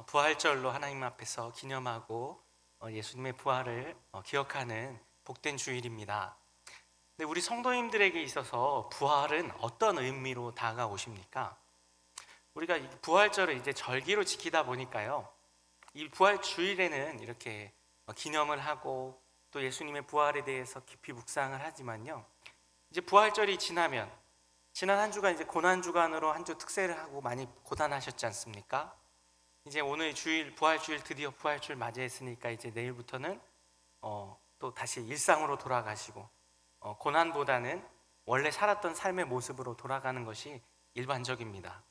부활절로 하나님 앞에서 기념하고 예수님의 부활을 기억하는 복된 주일입니다. 근데 우리 성도님들에게 있어서 부활은 어떤 의미로 다가오십니까? 우리가 이 부활절을 이제 절기로 지키다 보니까요, 이 부활 주일에는 이렇게 기념을 하고 또 예수님의 부활에 대해서 깊이 묵상을 하지만요, 이제 부활절이 지나면 지난 한 주간 이제 고난 주간으로 한 주 특세를 하고 많이 고단하셨지 않습니까? 이제 오늘 주일 부활 주일 드디어 부활 주일 맞이했으니까 이제 내일부터는 또 다시 일상으로 돌아가시고 고난보다는 원래 살았던 삶의 모습으로 돌아가는 것이 일반적입니다.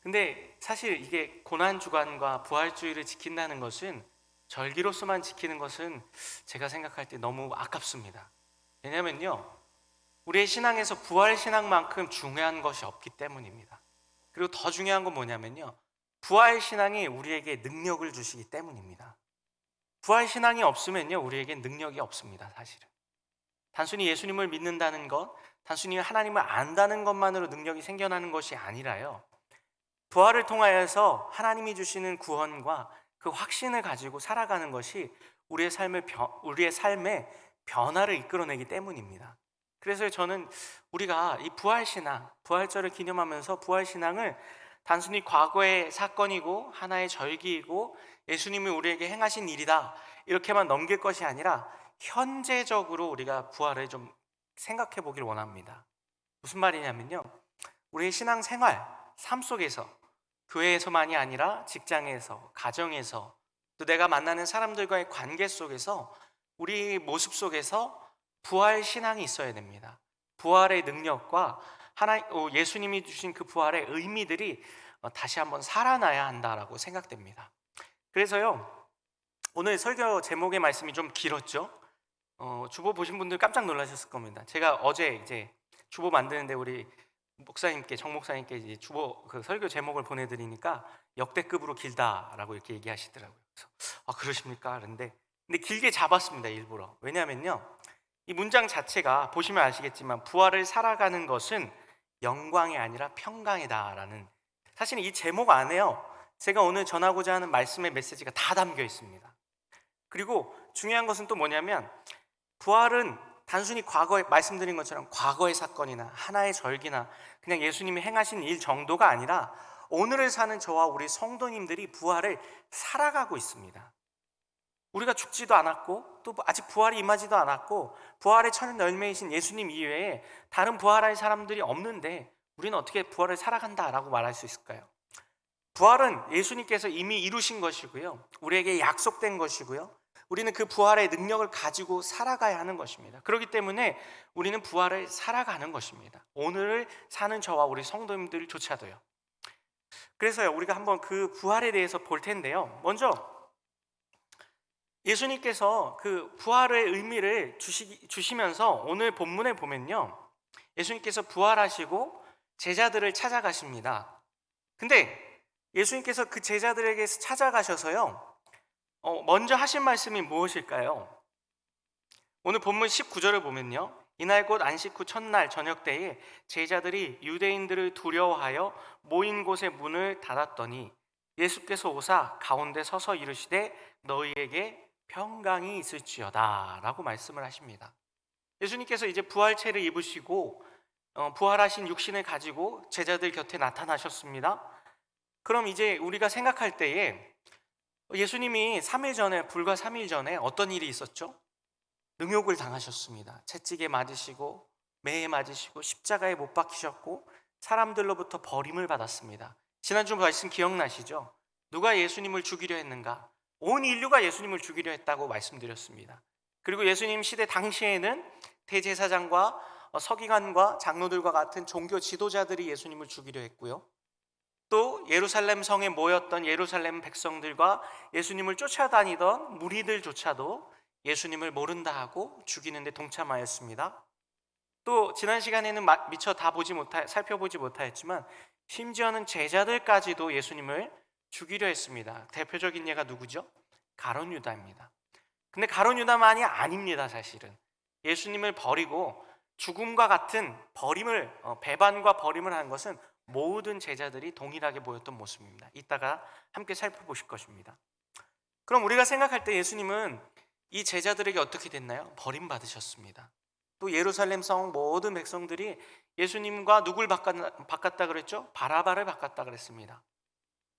근데 사실 이게 고난 주간과 부활 주일을 지킨다는 것은 절기로서만 지키는 것은 제가 생각할 때 너무 아깝습니다. 왜냐면요, 우리의 신앙에서 부활 신앙만큼 중요한 것이 없기 때문입니다. 그리고 더 중요한 건 뭐냐면요, 부활 신앙이 우리에게 능력을 주시기 때문입니다. 부활 신앙이 없으면요, 우리에게 능력이 없습니다. 사실은 단순히 예수님을 믿는다는 것, 단순히 하나님을 안다는 것만으로 능력이 생겨나는 것이 아니라요, 부활을 통하여서 하나님이 주시는 구원과 그 확신을 가지고 살아가는 것이 우리의 삶의 변화를 이끌어내기 때문입니다. 그래서 저는 우리가 이 부활신앙, 부활절을 기념하면서 부활신앙을 단순히 과거의 사건이고 하나의 절기이고 예수님이 우리에게 행하신 일이다 이렇게만 넘길 것이 아니라 현재적으로 우리가 부활을 좀 생각해 보길 원합니다. 무슨 말이냐면요, 우리의 신앙생활, 삶 속에서, 교회에서만이 아니라 직장에서, 가정에서, 또 내가 만나는 사람들과의 관계 속에서, 우리 모습 속에서 부활 신앙이 있어야 됩니다. 부활의 능력과 예수님이 주신 그 부활의 의미들이 다시 한번 살아나야 한다라고 생각됩니다. 그래서요, 오늘 설교 제목의 말씀이 좀 길었죠. 주보 보신 분들 깜짝 놀라셨을 겁니다. 제가 어제 이제 주보 만드는데 우리 정 목사님께 이제 주보 그 설교 제목을 보내드리니까 역대급으로 길다라고 이렇게 얘기하시더라고요. 그래서 그러십니까? 그런데 근데 길게 잡았습니다, 일부러. 왜냐하면요, 이 문장 자체가 보시면 아시겠지만 부활을 살아가는 것은 영광이 아니라 평강이다라는, 사실 이 제목 안에요, 제가 오늘 전하고자 하는 말씀의 메시지가 다 담겨 있습니다. 그리고 중요한 것은 또 뭐냐면, 부활은 단순히 과거에 말씀드린 것처럼 과거의 사건이나 하나의 절기나 그냥 예수님이 행하신 일 정도가 아니라 오늘을 사는 저와 우리 성도님들이 부활을 살아가고 있습니다. 우리가 죽지도 않았고 또 아직 부활이 임하지도 않았고 부활의 첫 열매이신 예수님 이외에 다른 부활할 사람들이 없는데 우리는 어떻게 부활을 살아간다라고 말할 수 있을까요? 부활은 예수님께서 이미 이루신 것이고요, 우리에게 약속된 것이고요, 우리는 그 부활의 능력을 가지고 살아가야 하는 것입니다. 그렇기 때문에 우리는 부활을 살아가는 것입니다. 오늘을 사는 저와 우리 성도님들조차도요. 그래서요, 우리가 한번 그 부활에 대해서 볼 텐데요, 먼저 예수님께서 그 부활의 의미를 주시면서 오늘 본문에 보면요, 예수님께서 부활하시고 제자들을 찾아가십니다. 근데 예수님께서 그 제자들에게 찾아가셔서요, 먼저 하신 말씀이 무엇일까요? 오늘 본문 19절을 보면요, 이날 곧 안식 후 첫날 저녁 때에 제자들이 유대인들을 두려워하여 모인 곳의 문을 닫았더니 예수께서 오사 가운데 서서 이르시되 너희에게 평강이 있을지어다 라고 말씀을 하십니다. 예수님께서 이제 부활체를 입으시고 부활하신 육신을 가지고 제자들 곁에 나타나셨습니다. 그럼 이제 우리가 생각할 때에 예수님이 불과 3일 전에 어떤 일이 있었죠? 능욕을 당하셨습니다. 채찍에 맞으시고 매에 맞으시고 십자가에 못 박히셨고 사람들로부터 버림을 받았습니다. 지난주 말씀 기억나시죠? 누가 예수님을 죽이려 했는가? 온 인류가 예수님을 죽이려 했다고 말씀드렸습니다. 그리고 예수님 시대 당시에는 대제사장과 서기관과 장로들과 같은 종교 지도자들이 예수님을 죽이려 했고요, 또 예루살렘 성에 모였던 예루살렘 백성들과 예수님을 쫓아다니던 무리들조차도 예수님을 모른다 하고 죽이는데 동참하였습니다. 또 지난 시간에는 미처 다 살펴보지 못하였지만 심지어는 제자들까지도 예수님을 죽이려 했습니다. 대표적인 예가 누구죠? 가룟 유다입니다. 근데 가룟 유다만이 아닙니다. 사실은 예수님을 버리고 죽음과 같은 배반과 버림을 한 것은 모든 제자들이 동일하게 모였던 모습입니다. 이따가 함께 살펴보실 것입니다. 그럼 우리가 생각할 때 예수님은 이 제자들에게 어떻게 됐나요? 버림받으셨습니다. 또 예루살렘 성 모든 백성들이 예수님과 누굴 바꿨다 그랬죠? 바라바를 바꿨다 그랬습니다.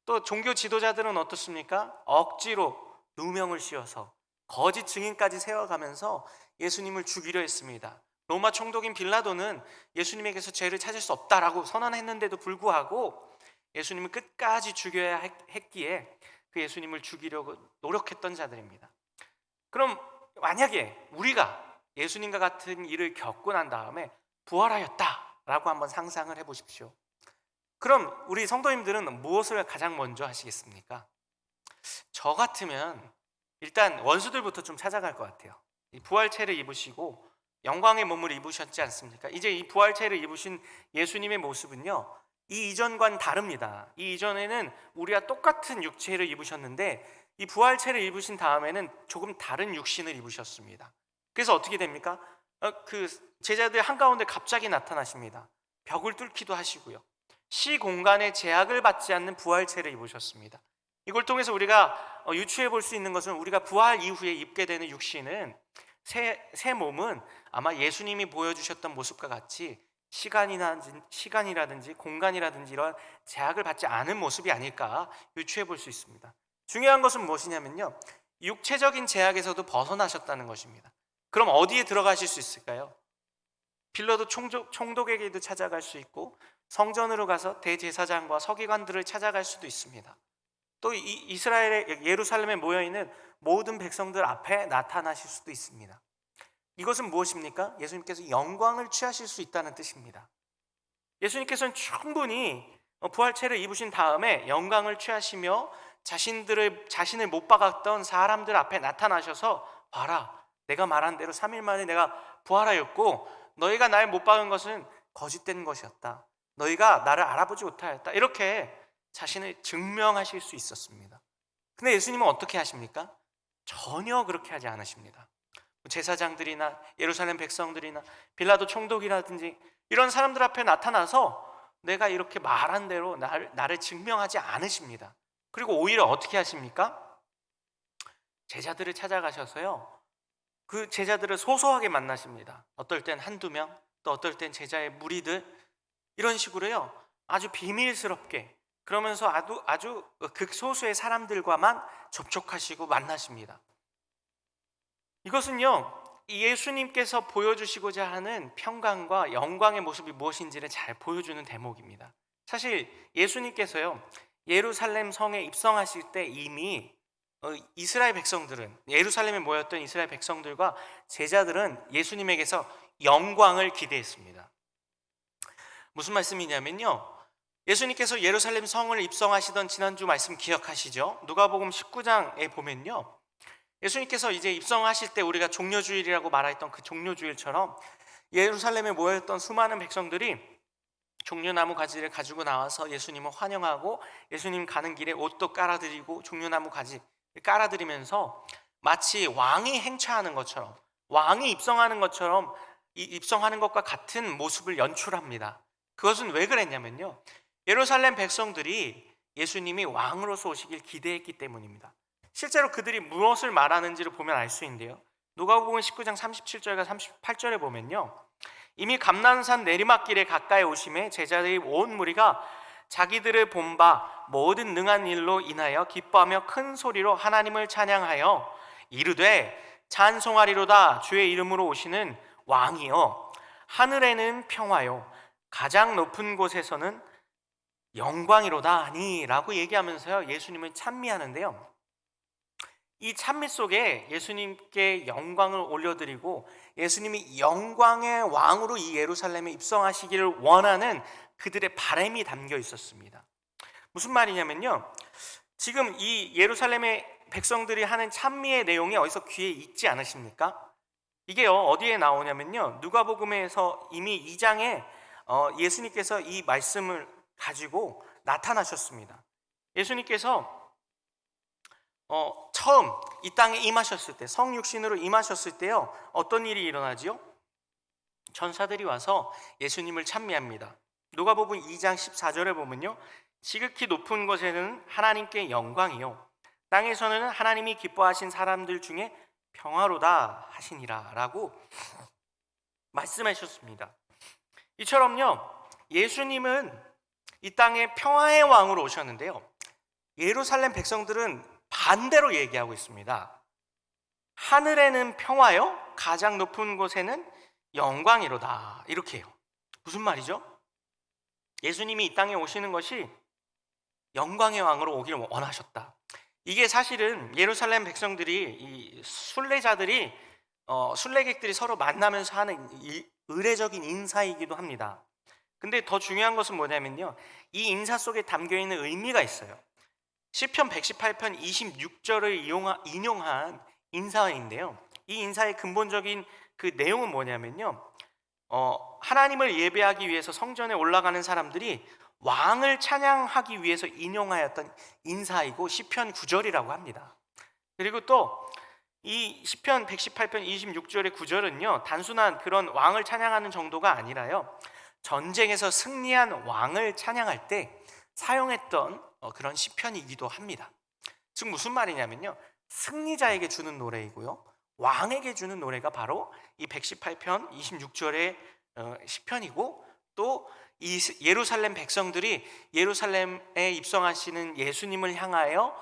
또 종교 지도자들은 어떻습니까? 억지로 누명을 씌워서 거짓 증인까지 세워가면서 예수님을 죽이려 했습니다. 로마 총독인 빌라도는 예수님에게서 죄를 찾을 수 없다라고 선언했는데도 불구하고 예수님을 끝까지 죽여야 했기에 그 예수님을 죽이려고 노력했던 자들입니다. 그럼 만약에 우리가 예수님과 같은 일을 겪고 난 다음에 부활하였다라고 한번 상상을 해보십시오. 그럼 우리 성도님들은 무엇을 가장 먼저 하시겠습니까? 저 같으면 일단 원수들부터 좀 찾아갈 것 같아요. 이 부활체를 입으시고 영광의 몸을 입으셨지 않습니까? 이제 이 부활체를 입으신 예수님의 모습은요, 이 이전과는 다릅니다. 이 이전에는 우리와 똑같은 육체를 입으셨는데 이 부활체를 입으신 다음에는 조금 다른 육신을 입으셨습니다. 그래서 어떻게 됩니까? 그 제자들 한가운데 갑자기 나타나십니다. 벽을 뚫기도 하시고요. 시공간의 제약을 받지 않는 부활체를 입으셨습니다. 이걸 통해서 우리가 유추해 볼 수 있는 것은 우리가 부활 이후에 입게 되는 육신은 새 몸은 아마 예수님이 보여주셨던 모습과 같이 시간이라든지 공간이라든지 이런 제약을 받지 않은 모습이 아닐까 유추해 볼 수 있습니다. 중요한 것은 무엇이냐면요, 육체적인 제약에서도 벗어나셨다는 것입니다. 그럼 어디에 들어가실 수 있을까요? 빌라도 총독에게도 찾아갈 수 있고 성전으로 가서 대제사장과 서기관들을 찾아갈 수도 있습니다. 또 이스라엘의 예루살렘에 모여있는 모든 백성들 앞에 나타나실 수도 있습니다. 이것은 무엇입니까? 예수님께서 영광을 취하실 수 있다는 뜻입니다. 예수님께서는 충분히 부활체를 입으신 다음에 영광을 취하시며 자신을 못 박았던 사람들 앞에 나타나셔서, 봐라, 내가 말한 대로 3일 만에 내가 부활하였고 너희가 날 못 박은 것은 거짓된 것이었다. 너희가 나를 알아보지 못하였다. 이렇게 자신을 증명하실 수 있었습니다. 근데 예수님은 어떻게 하십니까? 전혀 그렇게 하지 않으십니다. 제사장들이나 예루살렘 백성들이나 빌라도 총독이라든지 이런 사람들 앞에 나타나서 내가 이렇게 말한 대로 나를 증명하지 않으십니다. 그리고 오히려 어떻게 하십니까? 제자들을 찾아가셔서요, 그 제자들을 소소하게 만나십니다. 어떨 땐 한두 명, 또 어떨 땐 제자의 무리들, 이런 식으로요 아주 비밀스럽게, 그러면서 아주 극소수의 사람들과만 접촉하시고 만나십니다. 이것은요, 예수님께서 보여주시고자 하는 평강과 영광의 모습이 무엇인지를 잘 보여주는 대목입니다. 사실 예수님께서요 예루살렘 성에 입성하실 때 이미 이스라엘 백성들은, 예루살렘에 모였던 이스라엘 백성들과 제자들은 예수님에게서 영광을 기대했습니다. 무슨 말씀이냐면요, 예수님께서 예루살렘 성을 입성하시던 지난주 말씀 기억하시죠? 누가복음 19장에 보면요, 예수님께서 이제 입성하실 때 우리가 종려주일이라고 말했던 그 종려주일처럼 예루살렘에 모였던 수많은 백성들이 종려나무 가지를 가지고 나와서 예수님을 환영하고 예수님 가는 길에 옷도 깔아드리고 종려나무 가지 깔아드리면서 마치 왕이 행차하는 것처럼, 왕이 입성하는 것처럼 입성하는 것과 같은 모습을 연출합니다. 그것은 왜 그랬냐면요, 예루살렘 백성들이 예수님이 왕으로서 오시길 기대했기 때문입니다. 실제로 그들이 무엇을 말하는지를 보면 알 수 있는데요, 누가복음 19장 37절과 38절에 보면요, 이미 감난산 내리막길에 가까이 오심에 제자들의 온 무리가 자기들을 본 바 모든 능한 일로 인하여 기뻐하며 큰 소리로 하나님을 찬양하여 이르되 찬송하리로다 주의 이름으로 오시는 왕이여, 하늘에는 평화요 가장 높은 곳에서는 영광이로다 하니 라고 얘기하면서요 예수님을 찬미하는데요, 이 찬미 속에 예수님께 영광을 올려드리고 예수님이 영광의 왕으로 이 예루살렘에 입성하시기를 원하는 그들의 바람이 담겨 있었습니다. 무슨 말이냐면요, 지금 이 예루살렘의 백성들이 하는 찬미의 내용이 어디서 귀에 익지 않으십니까? 이게요 어디에 나오냐면요, 누가복음에서 이미 2장에 예수님께서 이 말씀을 가지고 나타나셨습니다. 예수님께서 처음 이 땅에 임하셨을 때, 성육신으로 임하셨을 때요 어떤 일이 일어나지요? 천사들이 와서 예수님을 찬미합니다. 누가복음 2장 14절에 보면요, 지극히 높은 곳에는 하나님께 영광이요 땅에서는 하나님이 기뻐하신 사람들 중에 평화로다 하시니라 라고 말씀하셨습니다. 이처럼요, 예수님은 이 땅에 평화의 왕으로 오셨는데요, 예루살렘 백성들은 반대로 얘기하고 있습니다. 하늘에는 평화요, 가장 높은 곳에는 영광이로다, 이렇게 해요. 무슨 말이죠? 예수님이 이 땅에 오시는 것이 영광의 왕으로 오기를 원하셨다. 이게 사실은 예루살렘 백성들이, 이 순례자들이, 순례객들이 서로 만나면서 하는 의례적인 인사이기도 합니다. 근데 더 중요한 것은 뭐냐면요, 이 인사 속에 담겨있는 의미가 있어요. 시편 118편 26절을 인용한 인사인데요, 이 인사의 근본적인 그 내용은 뭐냐면요, 하나님을 예배하기 위해서 성전에 올라가는 사람들이 왕을 찬양하기 위해서 인용하였던 인사이고 시편 9절이라고 합니다. 그리고 또 이 시편 118편 26절의 9절은요, 단순한 그런 왕을 찬양하는 정도가 아니라요, 전쟁에서 승리한 왕을 찬양할 때 사용했던 그런 시편이기도 합니다. 즉 무슨 말이냐면요, 승리자에게 주는 노래이고요, 왕에게 주는 노래가 바로 이 118편 26절의 시편이고, 또 이 예루살렘 백성들이 예루살렘에 입성하시는 예수님을 향하여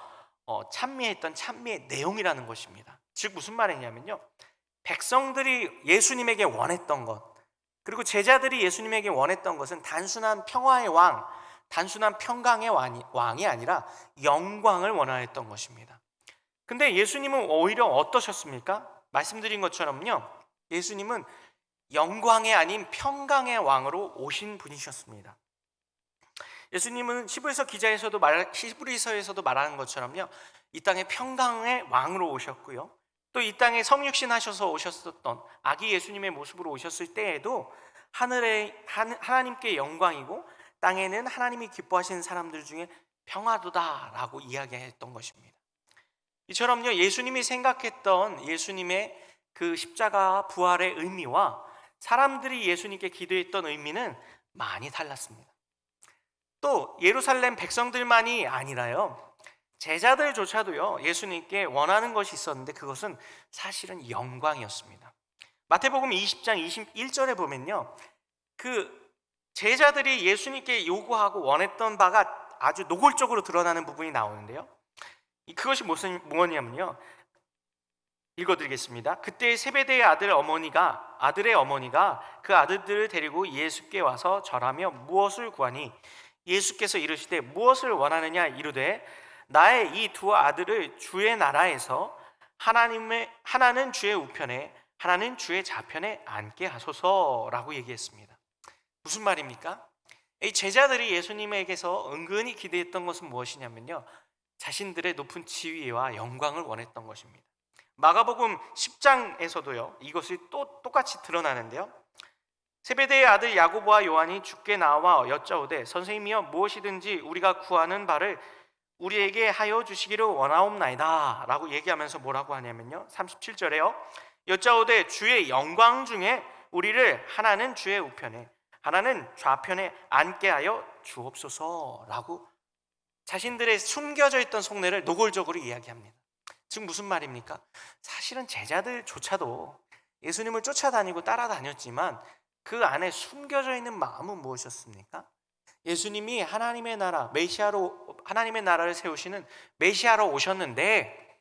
찬미했던 찬미의 내용이라는 것입니다. 즉 무슨 말이냐면요, 백성들이 예수님에게 원했던 것, 그리고 제자들이 예수님에게 원했던 것은 단순한 평화의 왕, 단순한 평강의 왕이 아니라 영광을 원하였던 것입니다. 근데 예수님은 오히려 어떠셨습니까? 말씀드린 것처럼요, 예수님은 영광의 아닌 평강의 왕으로 오신 분이셨습니다. 예수님은 히브리서에서도 말하는 것처럼요, 이 땅에 평강의 왕으로 오셨고요, 또 이 땅에 성육신 하셔서 오셨었던 아기 예수님의 모습으로 오셨을 때에도 하나님께 영광이고 땅에는 하나님이 기뻐하시는 사람들 중에 평화도다라고 이야기했던 것입니다. 이처럼요, 예수님이 생각했던 예수님의 그 십자가 부활의 의미와 사람들이 예수님께 기도했던 의미는 많이 달랐습니다. 또 예루살렘 백성들만이 아니라요, 제자들조차도요, 예수님께 원하는 것이 있었는데 그것은 사실은 영광이었습니다. 마태복음 20장 21절에 보면요, 그 제자들이 예수님께 요구하고 원했던 바가 아주 노골적으로 드러나는 부분이 나오는데요, 그것이 무엇이냐면요, 읽어드리겠습니다. 그때 세베대의 아들의 어머니가 그 아들들을 데리고 예수께 와서 절하며 무엇을 구하니 예수께서 이르시되 무엇을 원하느냐 이르되 나의 이 두 아들을 주의 나라에서 하나는 주의 우편에 하나는 주의 좌편에 앉게 하소서라고 얘기했습니다. 무슨 말입니까? 이 제자들이 예수님에게서 은근히 기대했던 것은 무엇이냐면요, 자신들의 높은 지위와 영광을 원했던 것입니다. 마가복음 10장에서도요 이것이 또 똑같이 드러나는데요, 세베대의 아들 야고보와 요한이 주께 나와 여짜오되 선생님이여 무엇이든지 우리가 구하는 바를 우리에게 하여 주시기를 원하옵나이다 라고 얘기하면서 뭐라고 하냐면요, 37절에요 여짜오되 주의 영광 중에 우리를 하나는 주의 우편에 하나는 좌편에 앉게 하여 주옵소서라고 자신들의 숨겨져 있던 속내를 노골적으로 이야기합니다. 즉 무슨 말입니까? 사실은 제자들조차도 예수님을 쫓아다니고 따라다녔지만 그 안에 숨겨져 있는 마음은 무엇이었습니까? 예수님이 하나님의 나라를 세우시는 메시아로 오셨는데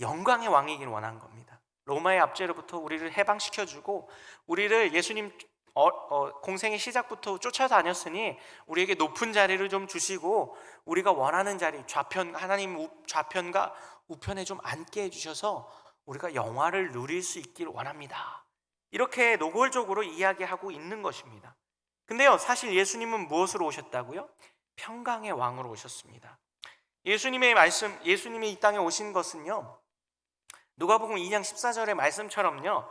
영광의 왕이길 원한 겁니다. 로마의 압제로부터 우리를 해방시켜주고 우리를 예수님 공생의 시작부터 쫓아다녔으니 우리에게 높은 자리를 좀 주시고 우리가 원하는 자리 하나님 좌편과 우편에 좀 앉게 해주셔서 우리가 영화를 누릴 수 있길 원합니다. 이렇게 노골적으로 이야기하고 있는 것입니다. 근데요, 사실 예수님은 무엇으로 오셨다고요? 평강의 왕으로 오셨습니다. 예수님이 이 땅에 오신 것은요, 누가복음 2장 14절의 말씀처럼요,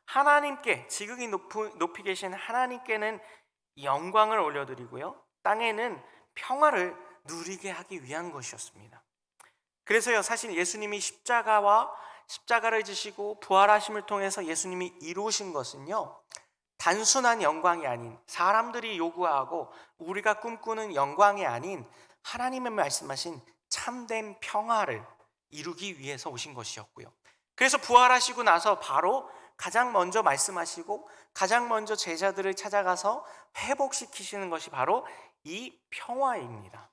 하나님께 지극히 높이 계신 하나님께는 영광을 올려드리고요, 땅에는 평화를 누리게 하기 위한 것이었습니다. 그래서요, 사실 예수님이 십자가를 지시고 부활하심을 통해서 예수님이 이루신 것은요, 단순한 영광이 아닌, 사람들이 요구하고 우리가 꿈꾸는 영광이 아닌 하나님의 말씀하신 참된 평화를 이루기 위해서 오신 것이었고요. 그래서 부활하시고 나서 바로 가장 먼저 말씀하시고 가장 먼저 제자들을 찾아가서 회복시키시는 것이 바로 이 평화입니다.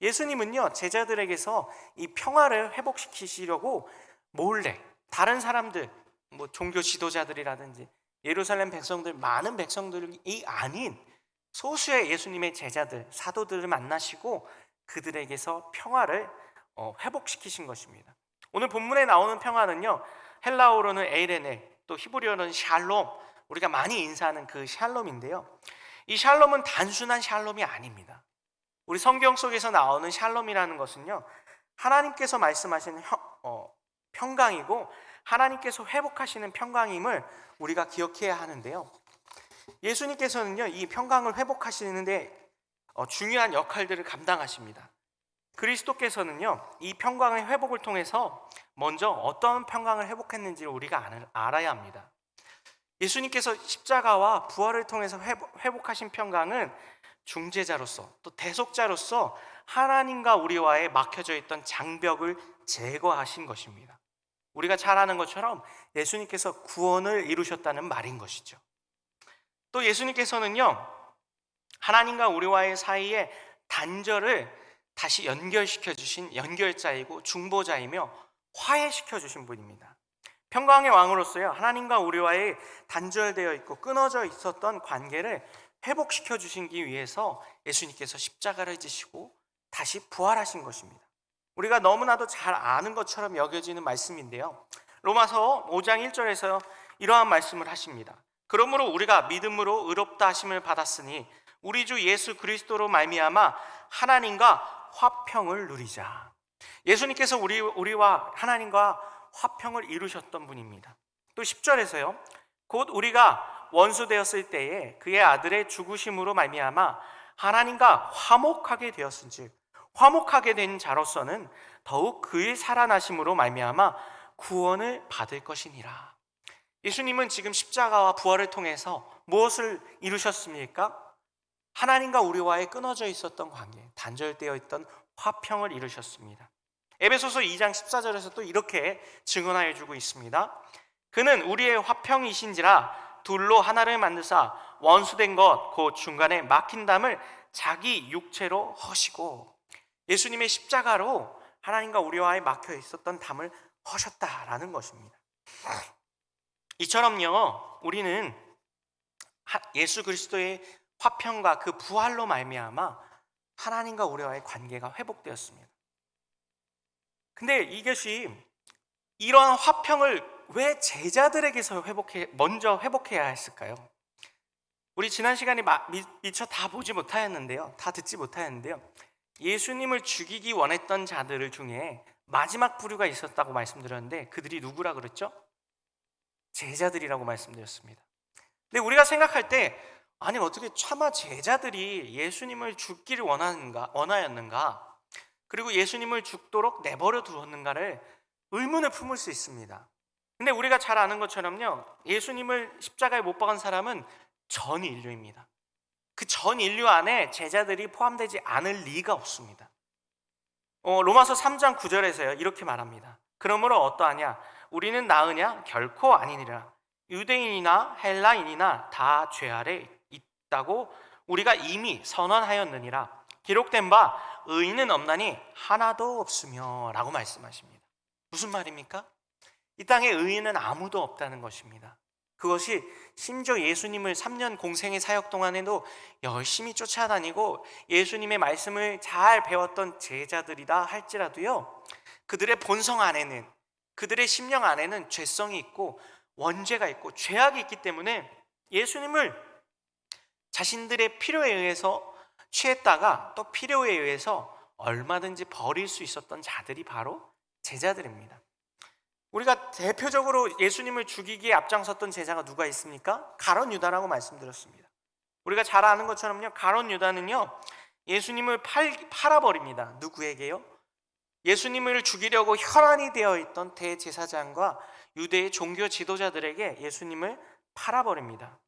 예수님은요, 제자들에게서 이 평화를 회복시키시려고 몰래 다른 사람들, 종교 지도자들이라든지 예루살렘 백성들, 많은 백성들이 아닌 소수의 예수님의 제자들, 사도들을 만나시고 그들에게서 평화를 회복시키신 것입니다. 오늘 본문에 나오는 평화는요, 헬라어로는 에이레네, 또 히브리어로는 샬롬, 우리가 많이 인사하는 그 샬롬인데요, 이 샬롬은 단순한 샬롬이 아닙니다. 우리 성경 속에서 나오는 샬롬이라는 것은요, 하나님께서 말씀하시는 평강이고 하나님께서 회복하시는 평강임을 우리가 기억해야 하는데요, 예수님께서는요, 이 평강을 회복하시는데 중요한 역할들을 감당하십니다. 그리스도께서는요, 이 평강의 회복을 통해서 먼저 어떤 평강을 회복했는지를 우리가 알아야 합니다. 예수님께서 십자가와 부활을 통해서 회복하신 평강은 중재자로서, 또 대속자로서 하나님과 우리와의 막혀져 있던 장벽을 제거하신 것입니다. 우리가 잘 아는 것처럼 예수님께서 구원을 이루셨다는 말인 것이죠. 또 예수님께서는요, 하나님과 우리와의 사이에 단절을 다시 연결시켜 주신 연결자이고 중보자이며 화해시켜 주신 분입니다. 평강의 왕으로서요, 하나님과 우리와의 단절되어 있고 끊어져 있었던 관계를 회복시켜 주시기 위해서 예수님께서 십자가를 지시고 다시 부활하신 것입니다. 우리가 너무나도 잘 아는 것처럼 여겨지는 말씀인데요, 로마서 5장 1절에서 이러한 말씀을 하십니다. 그러므로 우리가 믿음으로 의롭다 하심을 받았으니 우리 주 예수 그리스도로 말미암아 하나님과 화평을 누리자. 예수님께서 우리와 하나님과 화평을 이루셨던 분입니다. 또 10절에서요, 곧 우리가 원수 되었을 때에 그의 아들의 죽으심으로 말미암아 하나님과 화목하게 되었은즉 화목하게 된 자로서는 더욱 그의 살아나심으로 말미암아 구원을 받을 것이니라. 예수님은 지금 십자가와 부활을 통해서 무엇을 이루셨습니까? 하나님과 우리와의 끊어져 있었던 관계, 단절되어 있던 화평을 이루셨습니다. 에베소서 2장 14절에서 또 이렇게 증언하여 주고 있습니다. 그는 우리의 화평이신지라 둘로 하나를 만드사 원수된 것 곧 중간에 막힌 담을 자기 육체로 허시고, 예수님의 십자가로 하나님과 우리와의 막혀 있었던 담을 허셨다라는 것입니다. 이처럼요, 우리는 예수 그리스도의 화평과 그 부활로 말미암아 하나님과 우리와의 관계가 회복되었습니다. 근데 이것이, 이러한 화평을 왜 제자들에게서 먼저 회복해야 했을까요? 우리 지난 시간에 미처 다 보지 못하였는데요, 다 듣지 못하였는데요, 예수님을 죽이기 원했던 자들 중에 마지막 부류가 있었다고 말씀드렸는데 그들이 누구라 그랬죠? 제자들이라고 말씀드렸습니다. 근데 우리가 생각할 때, 아니 어떻게 차마 제자들이 예수님을 죽기를 원하였는가, 그리고 예수님을 죽도록 내버려 두었는가를 의문을 품을 수 있습니다. 근데 우리가 잘 아는 것처럼요, 예수님을 십자가에 못 박은 사람은 전 인류입니다. 그 전 인류 안에 제자들이 포함되지 않을 리가 없습니다. 로마서 3장 9절에서요 이렇게 말합니다. 그러므로 어떠하냐? 우리는 나으냐? 결코 아니니라. 유대인이나 헬라인이나 다 죄 아래 있다고 우리가 이미 선언하였느니라. 기록된 바 의인은 없나니 하나도 없으며 라고 말씀하십니다. 무슨 말입니까? 이 땅에 의인은 아무도 없다는 것입니다. 그것이 심지어 예수님을 3년 공생의 사역 동안에도 열심히 쫓아다니고 예수님의 말씀을 잘 배웠던 제자들이다 할지라도요, 그들의 본성 안에는, 그들의 심령 안에는 죄성이 있고 원죄가 있고 죄악이 있기 때문에 예수님을 자신들의 필요에 의해서 취했다가 또 필요에 의해서 얼마든지 버릴 수 있었던 자들이 바로 제자들입니다. 우리가 대표적으로 예수님을 죽이기에 앞장섰던 제자가 누가 있습니까? 가룟 유다라고 말씀드렸습니다. 우리가 잘 아는 것처럼요, 가룟 유다는요 예수님을 팔아버립니다. 누구에게요? 예수님을 죽이려고 혈안이 되어 있던 대제사장과 유대의 종교 지도자들에게 예수님을 팔아버립니다.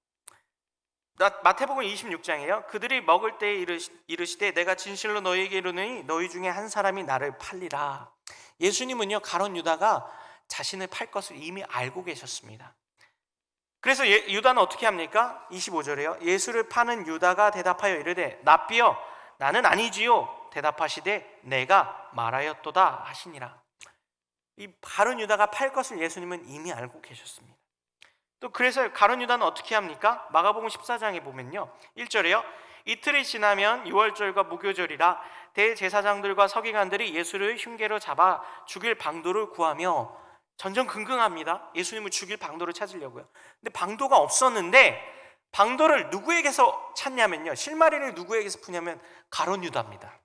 마태복음 26장이에요. 그들이 먹을 때에 이르시되 내가 진실로 너희에게 이르노니 너희 중에 한 사람이 나를 팔리라. 예수님은요, 가룟 유다가 자신을 팔 것을 이미 알고 계셨습니다. 그래서 유다는 어떻게 합니까? 25절에요. 예수를 파는 유다가 대답하여 이르되 랍비여 나는 아니지요. 대답하시되 내가 말하였도다 하시니라. 이 가룟 유다가 팔 것을 예수님은 이미 알고 계셨습니다. 또 그래서 가룟 유다는 어떻게 합니까? 마가복음 14장에 보면요, 1절에요. 이틀이 지나면 유월절과 무교절이라 대제사장들과 서기관들이 예수를 흉계로 잡아 죽일 방도를 구하며 전전긍긍합니다. 예수님을 죽일 방도를 찾으려고요. 근데 방도가 없었는데 방도를 누구에게서 찾냐면요, 실마리를 누구에게서 푸냐면 가룟 유다입니다.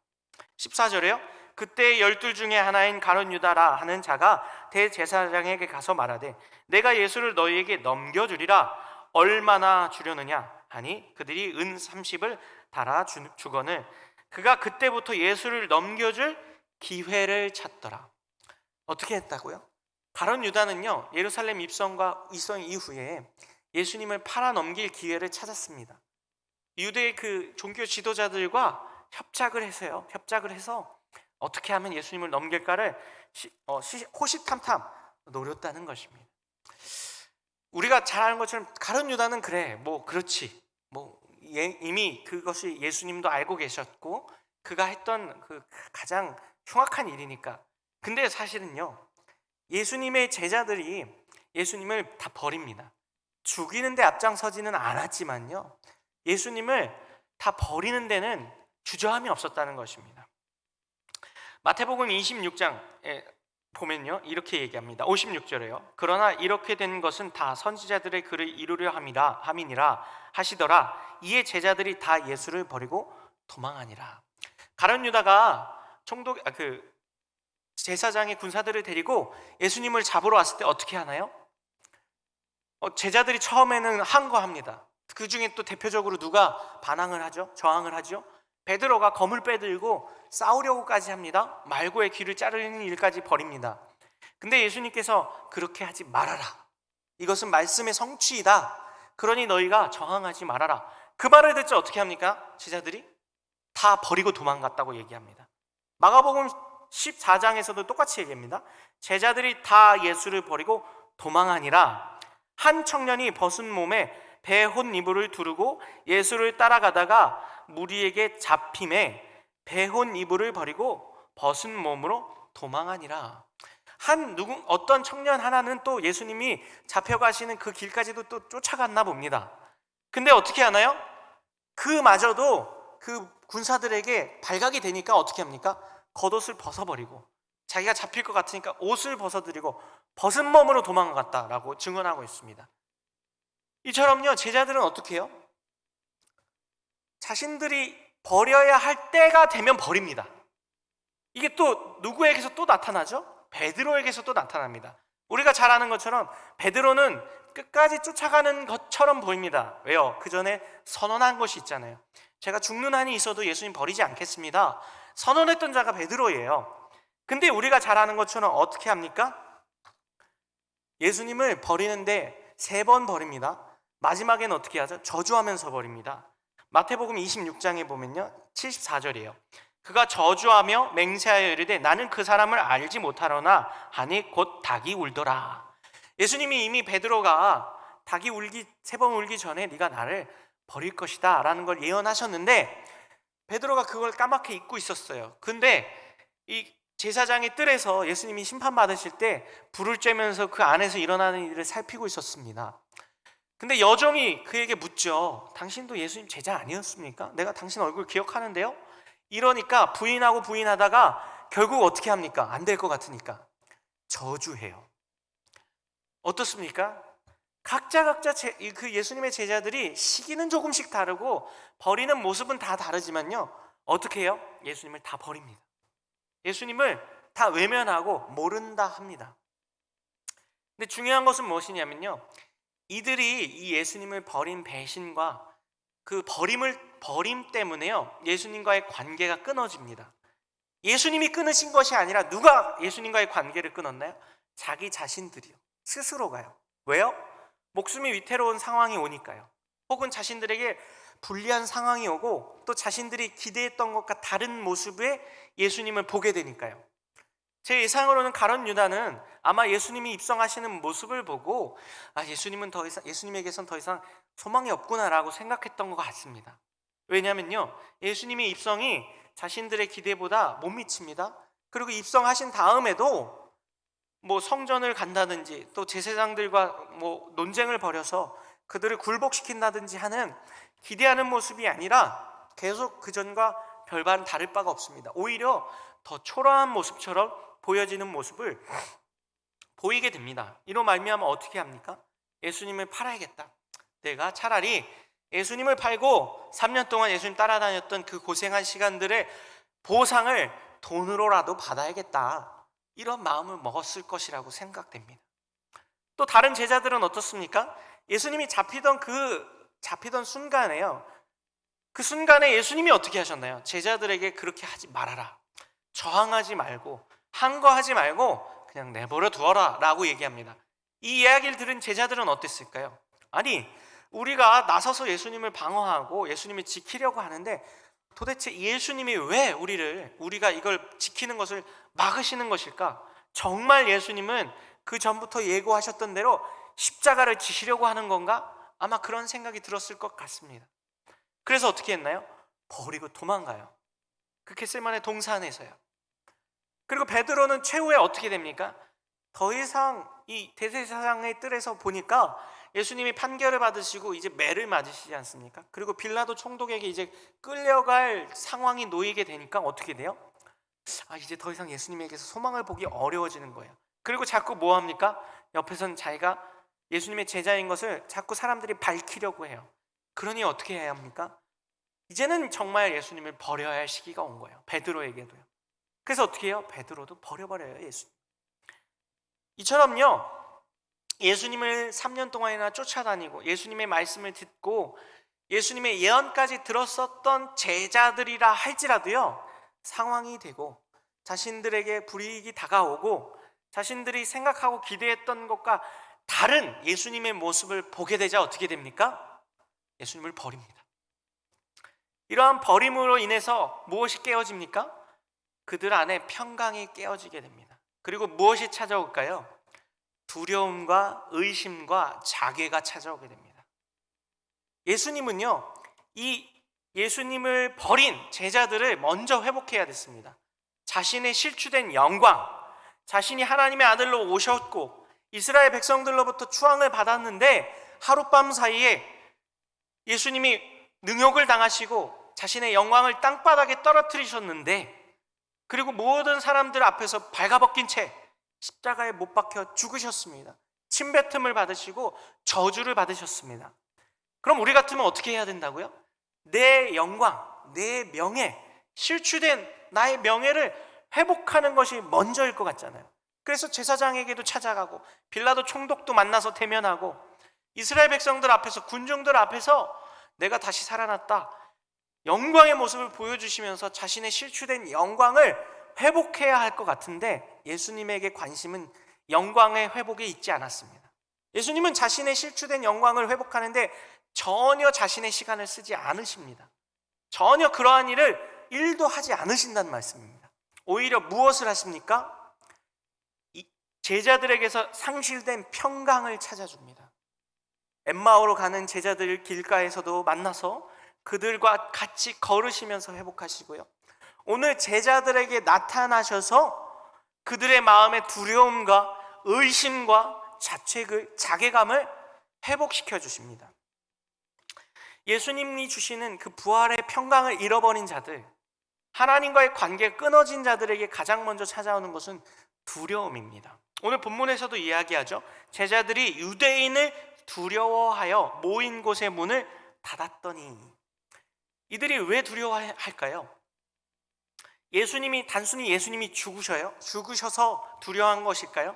14절에요. 그때 12 중에 하나인 가룟 유다라 하는 자가 대제사장에게 가서 말하되 내가 예수를 너희에게 넘겨주리라. 얼마나 주려느냐 하니 그들이 은 30을 달아 주거늘 그가 그때부터 예수를 넘겨줄 기회를 찾더라. 어떻게 했다고요? 가룟 유다는요, 예루살렘 입성 이후에 예수님을 팔아 넘길 기회를 찾았습니다. 유대의 그 종교 지도자들과 협작을 해서 어떻게 하면 예수님을 넘길까를 호시탐탐 노렸다는 것입니다. 우리가 잘 아는 것처럼 가룟 유다는 그래, 뭐 그렇지, 뭐 이미 그것이 예수님도 알고 계셨고 그가 했던 그 가장 흉악한 일이니까. 근데 사실은요, 예수님의 제자들이 예수님을 다 버립니다. 죽이는데 앞장서지는 않았지만요, 예수님을 다 버리는 데는 주저함이 없었다는 것입니다. 마태복음 26장에 보면요, 이렇게 얘기합니다. 56절에요. 그러나 이렇게 된 것은 다 선지자들의 글을 이루려 함이니라 하시더라. 이에 제자들이 다 예수를 버리고 도망하니라. 가룟 유다가 제사장의 군사들을 데리고 예수님을 잡으러 왔을 때 어떻게 하나요? 제자들이 처음에는 항거합니다. 그 중에 또 대표적으로 누가 반항을 하죠? 저항을 하죠? 베드로가 검을 빼들고 싸우려고까지 합니다. 말고의 귀를 자르는 일까지 벌입니다. 근데 예수님께서 그렇게 하지 말아라. 이것은 말씀의 성취이다. 그러니 너희가 저항하지 말아라. 그 말을 듣자 어떻게 합니까? 제자들이 다 버리고 도망갔다고 얘기합니다. 마가복음 14장에서도 똑같이 얘기합니다. 제자들이 다 예수를 버리고 도망하니라. 한 청년이 벗은 몸에 배혼 이불을 두르고 예수를 따라가다가 무리에게 잡힘에 배혼 이불을 버리고 벗은 몸으로 도망하니라. 어떤 청년 하나는 또 예수님이 잡혀가시는 그 길까지도 또 쫓아갔나 봅니다. 근데 어떻게 하나요? 그마저도 그 군사들에게 발각이 되니까 어떻게 합니까? 겉옷을 벗어버리고 자기가 잡힐 것 같으니까 옷을 벗어드리고 벗은 몸으로 도망갔다라고 증언하고 있습니다. 이처럼요, 제자들은 어떻게 해요? 자신들이 버려야 할 때가 되면 버립니다. 이게 또 누구에게서 또 나타나죠? 베드로에게서 또 나타납니다. 우리가 잘 아는 것처럼 베드로는 끝까지 쫓아가는 것처럼 보입니다. 왜요? 그 전에 선언한 것이 있잖아요. 제가 죽는 한이 있어도 예수님 버리지 않겠습니다. 선언했던 자가 베드로예요. 근데 우리가 잘 아는 것처럼 어떻게 합니까? 예수님을 버리는데 3번 버립니다. 마지막에는 어떻게 하죠? 저주하면서 버립니다. 마태복음 26장에 보면요, 74절이에요. 그가 저주하며 맹세하여 이르되 나는 그 사람을 알지 못하려나 하니 곧 닭이 울더라. 예수님이 이미 베드로가 닭이 3번 울기 전에 네가 나를 버릴 것이다 라는 걸 예언하셨는데 베드로가 그걸 까맣게 잊고 있었어요. 근데 이 제사장의 뜰에서 예수님이 심판받으실 때 불을 쬐면서 그 안에서 일어나는 일을 살피고 있었습니다. 근데 여종이 그에게 묻죠. 당신도 예수님 제자 아니었습니까? 내가 당신 얼굴 기억하는데요? 이러니까 부인하다가 결국 어떻게 합니까? 안 될 것 같으니까 저주해요. 어떻습니까? 각자 그 예수님의 제자들이 시기는 조금씩 다르고 버리는 모습은 다 다르지만요, 어떻게 해요? 예수님을 다 버립니다. 예수님을 다 외면하고 모른다 합니다. 근데 중요한 것은 무엇이냐면요, 이들이 이 예수님을 버린 배신과 그 버림 때문에요, 예수님과의 관계가 끊어집니다. 예수님이 끊으신 것이 아니라 누가 예수님과의 관계를 끊었나요? 자기 자신들이요, 스스로가요. 왜요? 목숨이 위태로운 상황이 오니까요. 혹은 자신들에게 불리한 상황이 오고 또 자신들이 기대했던 것과 다른 모습의 예수님을 보게 되니까요. 제 예상으로는 가룟 유다는 아마 예수님이 입성하시는 모습을 보고 예수님에게선 더 이상 소망이 없구나라고 생각했던 것 같습니다. 왜냐면요, 예수님의 입성이 자신들의 기대보다 못 미칩니다. 그리고 입성하신 다음에도 성전을 간다든지 또 제사장들과 논쟁을 벌여서 그들을 굴복시킨다든지 하는 기대하는 모습이 아니라 계속 그전과 별반 다를 바가 없습니다. 오히려 더 초라한 모습처럼 보여지는 모습을 보이게 됩니다. 이로 말미암아 어떻게 합니까? 예수님을 팔아야겠다. 내가 차라리 예수님을 팔고 3년 동안 예수님 따라다녔던 그 고생한 시간들의 보상을 돈으로라도 받아야겠다. 이런 마음을 먹었을 것이라고 생각됩니다. 또 다른 제자들은 어떻습니까? 예수님이 잡히던 순간에요. 그 순간에 예수님이 어떻게 하셨나요? 제자들에게 그렇게 하지 말아라. 저항하지 말고 항거하지 말고 그냥 내버려 두어라 라고 얘기합니다. 이 이야기를 들은 제자들은 어땠을까요? 아니, 우리가 나서서 예수님을 방어하고 예수님을 지키려고 하는데 도대체 예수님이 왜 우리가 이걸 지키는 것을 막으시는 것일까? 정말 예수님은 그 전부터 예고하셨던 대로 십자가를 지시려고 하는 건가? 아마 그런 생각이 들었을 것 같습니다. 그래서 어떻게 했나요? 버리고 도망가요. 그 겟세마네 동산에서요. 그리고 베드로는 최후에 어떻게 됩니까? 더 이상 이 대제사장의 뜰에서 보니까 예수님이 판결을 받으시고 이제 매를 맞으시지 않습니까? 그리고 빌라도 총독에게 이제 끌려갈 상황이 놓이게 되니까 어떻게 돼요? 이제 더 이상 예수님에게서 소망을 보기 어려워지는 거예요. 그리고 자꾸 뭐 합니까? 옆에선 자기가 예수님의 제자인 것을 자꾸 사람들이 밝히려고 해요. 그러니 어떻게 해야 합니까? 이제는 정말 예수님을 버려야 할 시기가 온 거예요. 베드로에게도요. 그래서 어떻게 해요? 베드로도 버려버려요, 예수님. 이처럼요, 예수님을 3년 동안이나 쫓아다니고 예수님의 말씀을 듣고 예수님의 예언까지 들었었던 제자들이라 할지라도요, 상황이 되고 자신들에게 불이익이 다가오고 자신들이 생각하고 기대했던 것과 다른 예수님의 모습을 보게 되자 어떻게 됩니까? 예수님을 버립니다. 이러한 버림으로 인해서 무엇이 깨어집니까? 그들 안에 평강이 깨어지게 됩니다. 그리고 무엇이 찾아올까요? 두려움과 의심과 자괴가 찾아오게 됩니다. 예수님은요, 이 예수님을 버린 제자들을 먼저 회복해야 됐습니다. 자신의 실추된 영광, 자신이 하나님의 아들로 오셨고 이스라엘 백성들로부터 추앙을 받았는데 하룻밤 사이에 예수님이 능욕을 당하시고 자신의 영광을 땅바닥에 떨어뜨리셨는데, 그리고 모든 사람들 앞에서 발가벗긴 채 십자가에 못 박혀 죽으셨습니다. 침뱉음을 받으시고 저주를 받으셨습니다. 그럼 우리 같으면 어떻게 해야 된다고요? 내 영광, 내 명예, 실추된 나의 명예를 회복하는 것이 먼저일 것 같잖아요. 그래서 제사장에게도 찾아가고 빌라도 총독도 만나서 대면하고 이스라엘 백성들 앞에서, 군중들 앞에서 내가 다시 살아났다, 영광의 모습을 보여주시면서 자신의 실추된 영광을 회복해야 할 것 같은데, 예수님에게 관심은 영광의 회복에 있지 않았습니다. 예수님은 자신의 실추된 영광을 회복하는데 전혀 자신의 시간을 쓰지 않으십니다. 전혀 그러한 일을 1도 하지 않으신다는 말씀입니다. 오히려 무엇을 하십니까? 제자들에게서 상실된 평강을 찾아줍니다. 엠마오로 가는 제자들 길가에서도 만나서 그들과 같이 걸으시면서 회복하시고요, 오늘 제자들에게 나타나셔서 그들의 마음의 두려움과 의심과 자괴감을 회복시켜 주십니다. 예수님이 주시는 그 부활의 평강을 잃어버린 자들, 하나님과의 관계가 끊어진 자들에게 가장 먼저 찾아오는 것은 두려움입니다. 오늘 본문에서도 이야기하죠. 제자들이 유대인을 두려워하여 모인 곳의 문을 닫았더니. 이들이 왜 두려워할까요? 단순히 예수님이 죽으셔서 두려워한 것일까요?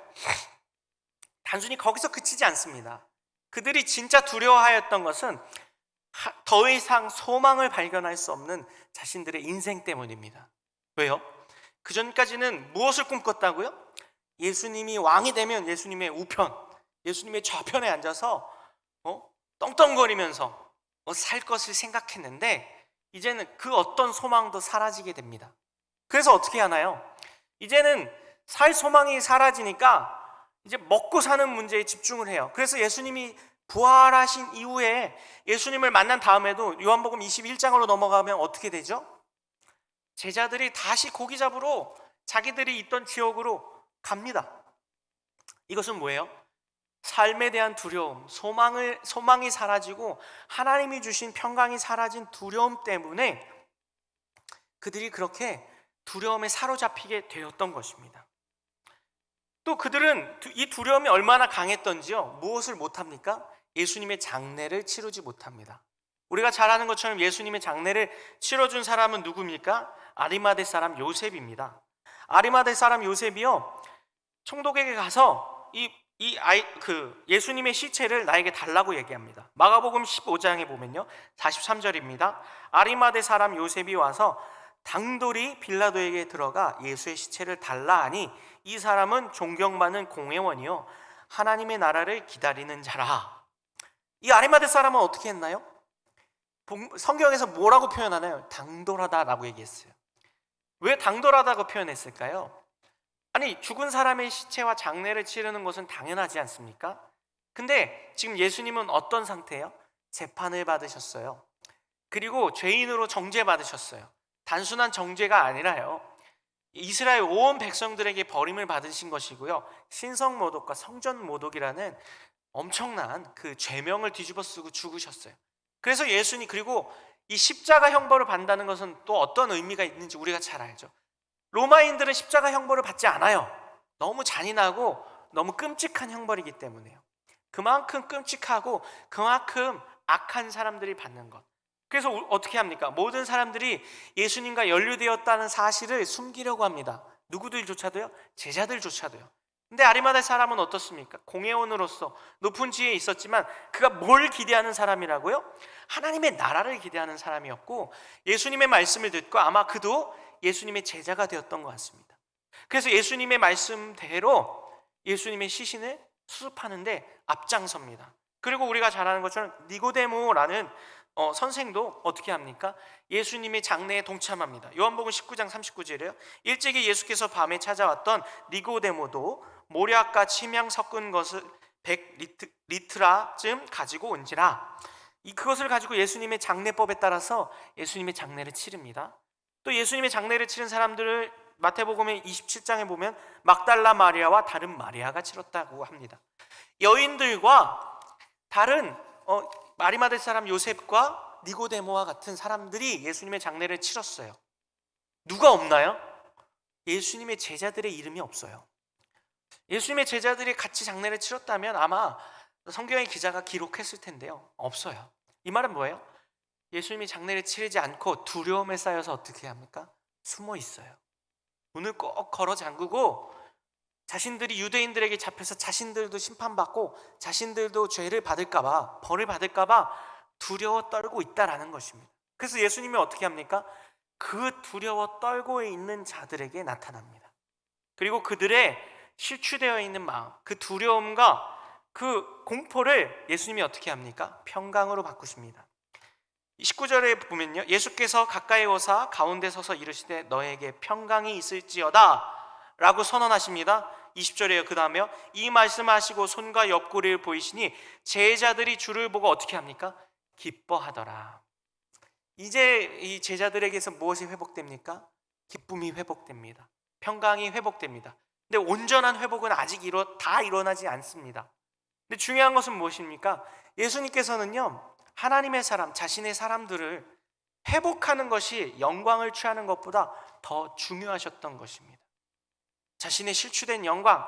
단순히 거기서 그치지 않습니다. 그들이 진짜 두려워하였던 것은 더 이상 소망을 발견할 수 없는 자신들의 인생 때문입니다. 왜요? 그 전까지는 무엇을 꿈꿨다고요? 예수님이 왕이 되면 예수님의 우편, 예수님의 좌편에 앉아서 떵떵거리면서 살 것을 생각했는데 이제는 그 어떤 소망도 사라지게 됩니다. 그래서 어떻게 하나요? 이제는 살 소망이 사라지니까 이제 먹고 사는 문제에 집중을 해요. 그래서 예수님이 부활하신 이후에 예수님을 만난 다음에도 요한복음 21장으로 넘어가면 어떻게 되죠? 제자들이 다시 고기 잡으러 자기들이 있던 지역으로 갑니다. 이것은 뭐예요? 삶에 대한 두려움, 소망이 사라지고 하나님이 주신 평강이 사라진 두려움 때문에 그들이 그렇게 두려움에 사로잡히게 되었던 것입니다. 또 그들은 이 두려움이 얼마나 강했던지요, 무엇을 못합니까? 예수님의 장례를 치르지 못합니다. 우리가 잘 아는 것처럼 예수님의 장례를 치러준 사람은 누굽니까? 아리마대 사람 요셉입니다. 아리마대 사람 요셉이요, 총독에게 가서 예수님의 시체를 나에게 달라고 얘기합니다. 마가복음 15장에 보면요, 43절입니다. 아리마대 사람 요셉이 와서 당돌이 빌라도에게 들어가 예수의 시체를 달라 하니 이 사람은 존경받는 공회원이요 하나님의 나라를 기다리는 자라. 이 아리마대 사람은 어떻게 했나요? 성경에서 뭐라고 표현하나요? 당돌하다라고 얘기했어요. 왜 당돌하다고 표현했을까요? 아니, 죽은 사람의 시체와 장례를 치르는 것은 당연하지 않습니까? 근데 지금 예수님은 어떤 상태예요? 재판을 받으셨어요. 그리고 죄인으로 정죄받으셨어요. 단순한 정죄가 아니라요, 이스라엘 온 백성들에게 버림을 받으신 것이고요, 신성모독과 성전모독이라는 엄청난 그 죄명을 뒤집어 쓰고 죽으셨어요. 그래서 예수님, 그리고 이 십자가 형벌을 받는다는 것은 또 어떤 의미가 있는지 우리가 잘 알죠. 로마인들은 십자가 형벌을 받지 않아요. 너무 잔인하고 너무 끔찍한 형벌이기 때문에요. 그만큼 끔찍하고 그만큼 악한 사람들이 받는 것. 그래서 어떻게 합니까? 모든 사람들이 예수님과 연루되었다는 사실을 숨기려고 합니다. 누구들조차도요? 제자들조차도요. 근데 아리마대 사람은 어떻습니까? 공회원으로서 높은 지위에 있었지만 그가 뭘 기대하는 사람이라고요? 하나님의 나라를 기대하는 사람이었고, 예수님의 말씀을 듣고 아마 그도 예수님의 제자가 되었던 것 같습니다. 그래서 예수님의 말씀대로 예수님의 시신을 수습하는데 앞장섭니다. 그리고 우리가 잘 아는 것처럼 니고데모라는 선생도 어떻게 합니까? 예수님의 장례에 동참합니다. 요한복음 19장 39절이에요. 일찍이 예수께서 밤에 찾아왔던 니고데모도 모략과 침향 섞은 것을 100리트라쯤 가지고 온지라. 그것을 가지고 예수님의 장례법에 따라서 예수님의 장례를 치릅니다. 또 예수님의 장례를 치른 사람들을 마태복음 27장에 보면 막달라 마리아와 다른 마리아가 치렀다고 합니다. 여인들과 다른 아리마대 사람 요셉과 니고데모와 같은 사람들이 예수님의 장례를 치렀어요. 누가 없나요? 예수님의 제자들의 이름이 없어요. 예수님의 제자들이 같이 장례를 치렀다면 아마 성경의 기자가 기록했을 텐데요, 없어요. 이 말은 뭐예요? 예수님이 장례를 치르지 않고 두려움에 쌓여서 어떻게 합니까? 숨어 있어요. 문을 꼭 걸어 잠그고 자신들이 유대인들에게 잡혀서 자신들도 심판받고 자신들도 죄를 받을까봐, 벌을 받을까봐 두려워 떨고 있다라는 것입니다. 그래서 예수님이 어떻게 합니까? 그 두려워 떨고 있는 자들에게 나타납니다. 그리고 그들의 실추되어 있는 마음, 그 두려움과 그 공포를 예수님이 어떻게 합니까? 평강으로 바꾸십니다. 19절에 보면요, 예수께서 가까이 오사 가운데 서서 이르시되 너에게 평강이 있을지어다 라고 선언하십니다. 20절에요. 그 다음에 이 말씀하시고 손과 옆구리를 보이시니 제자들이 주를 보고 어떻게 합니까? 기뻐하더라. 이제 이 제자들에게서 무엇이 회복됩니까? 기쁨이 회복됩니다. 평강이 회복됩니다. 근데 온전한 회복은 아직 다 일어나지 않습니다. 근데 중요한 것은 무엇입니까? 예수님께서는요, 하나님의 사람, 자신의 사람들을 회복하는 것이 영광을 취하는 것보다 더 중요하셨던 것입니다. 자신의 실추된 영광,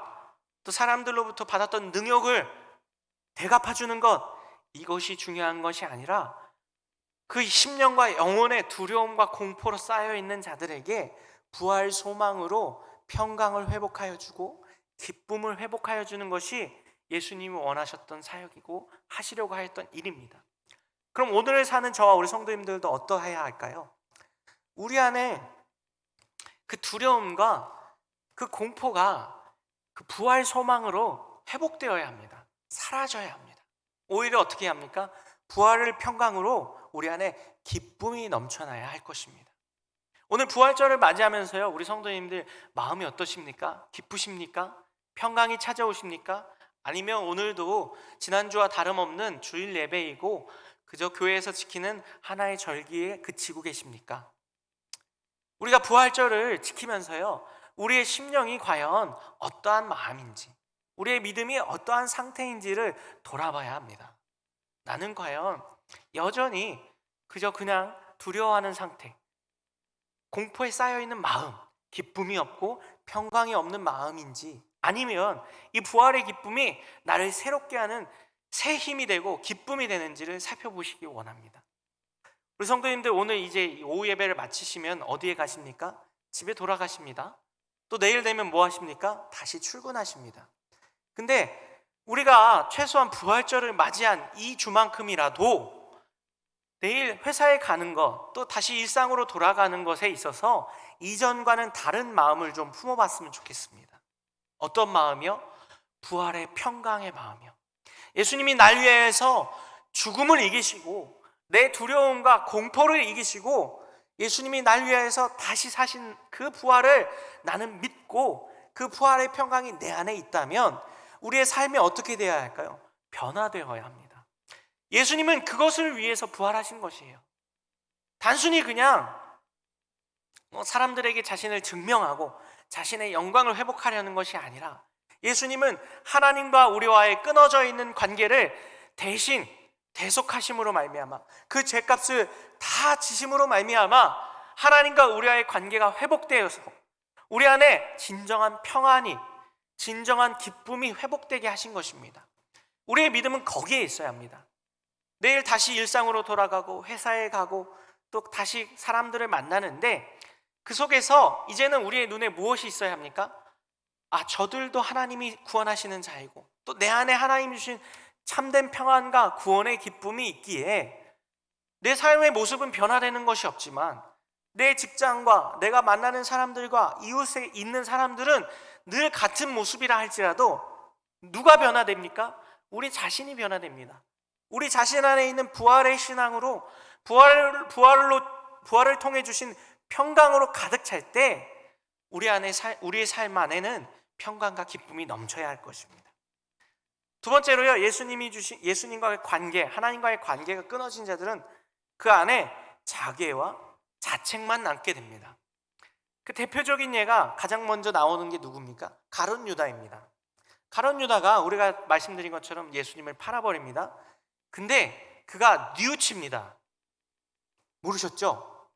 또 사람들로부터 받았던 능욕을 대갚아주는 것, 이것이 중요한 것이 아니라 그 심령과 영혼의 두려움과 공포로 쌓여있는 자들에게 부활 소망으로 평강을 회복하여 주고 기쁨을 회복하여 주는 것이 예수님이 원하셨던 사역이고 하시려고 하였던 일입니다. 그럼 오늘 사는 저와 우리 성도님들도 어떠해야 할까요? 우리 안에 그 두려움과 그 공포가 그 부활 소망으로 회복되어야 합니다. 사라져야 합니다. 오히려 어떻게 합니까? 부활을 평강으로 우리 안에 기쁨이 넘쳐나야 할 것입니다. 오늘 부활절을 맞이하면서요, 우리 성도님들 마음이 어떠십니까? 기쁘십니까? 평강이 찾아오십니까? 아니면 오늘도 지난주와 다름없는 주일 예배이고 그저 교회에서 지키는 하나의 절기에 그치고 계십니까? 우리가 부활절을 지키면서요, 우리의 심령이 과연 어떠한 마음인지, 우리의 믿음이 어떠한 상태인지를 돌아봐야 합니다. 나는 과연 여전히 그냥 두려워하는 상태, 공포에 쌓여있는 마음, 기쁨이 없고 평강이 없는 마음인지, 아니면 이 부활의 기쁨이 나를 새롭게 하는 새 힘이 되고 기쁨이 되는지를 살펴보시기 원합니다. 우리 성도님들, 오늘 이제 오후 예배를 마치시면 어디에 가십니까? 집에 돌아가십니다. 또 내일 되면 뭐 하십니까? 다시 출근하십니다. 근데 우리가 최소한 부활절을 맞이한 이 주만큼이라도 내일 회사에 가는 것, 또 다시 일상으로 돌아가는 것에 있어서 이전과는 다른 마음을 좀 품어봤으면 좋겠습니다. 어떤 마음이요? 부활의 평강의 마음이요. 예수님이 날 위해서 죽음을 이기시고 내 두려움과 공포를 이기시고 예수님이 날 위해서 다시 사신 그 부활을 나는 믿고 그 부활의 평강이 내 안에 있다면 우리의 삶이 어떻게 되어야 할까요? 변화되어야 합니다. 예수님은 그것을 위해서 부활하신 것이에요. 단순히 그냥 사람들에게 자신을 증명하고 자신의 영광을 회복하려는 것이 아니라 예수님은 하나님과 우리와의 끊어져 있는 관계를 대신 대속하심으로 말미암아 그 죄값을 다 지심으로 말미암아 하나님과 우리와의 관계가 회복되어서 우리 안에 진정한 평안이, 진정한 기쁨이 회복되게 하신 것입니다. 우리의 믿음은 거기에 있어야 합니다. 내일 다시 일상으로 돌아가고 회사에 가고 또 다시 사람들을 만나는데 그 속에서 이제는 우리의 눈에 무엇이 있어야 합니까? 저들도 하나님이 구원하시는 자이고 또 내 안에 하나님이 주신 참된 평안과 구원의 기쁨이 있기에 내 삶의 모습은 변화되는 것이 없지만 내 직장과 내가 만나는 사람들과 이웃에 있는 사람들은 늘 같은 모습이라 할지라도 누가 변화됩니까? 우리 자신이 변화됩니다. 우리 자신 안에 있는 부활의 신앙으로 부활을 통해 주신 평강으로 가득 찰 때 우리의 삶 안에는 평강과 기쁨이 넘쳐야 할 것입니다. 두 번째로요, 예수님과의 관계, 하나님과의 관계가 끊어진 자들은 그 안에 자괴와 자책만 남게 됩니다. 그 대표적인 예가 가장 먼저 나오는 게 누굽니까? 가룟 유다입니다. 가룟 유다가 우리가 말씀드린 것처럼 예수님을 팔아버립니다. 근데 그가 뉘우칩니다. 모르셨죠?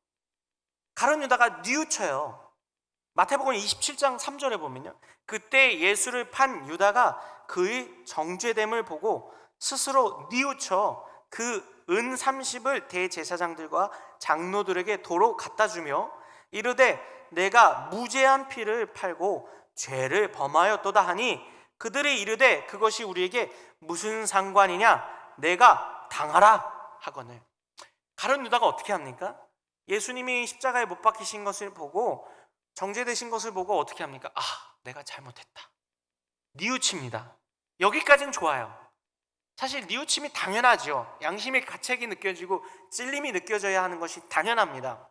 가룟 유다가 뉘우쳐요. 마태복음 27장 3절에 보면요, 그때 예수를 판 유다가 그의 정죄됨을 보고 스스로 뉘우쳐 그 은 30을 대제사장들과 장로들에게 도로 갖다 주며 이르되 내가 무죄한 피를 팔고 죄를 범하였도다 하니 그들이 이르되 그것이 우리에게 무슨 상관이냐, 내가 당하라 하거늘. 가룟 유다가 어떻게 합니까? 예수님이 십자가에 못 박히신 것을 보고 정죄되신 것을 보고 어떻게 합니까? 내가 잘못했다. 뉘우칩니다. 여기까지는 좋아요. 사실 뉘우침이 당연하죠. 양심의 가책이 느껴지고 찔림이 느껴져야 하는 것이 당연합니다.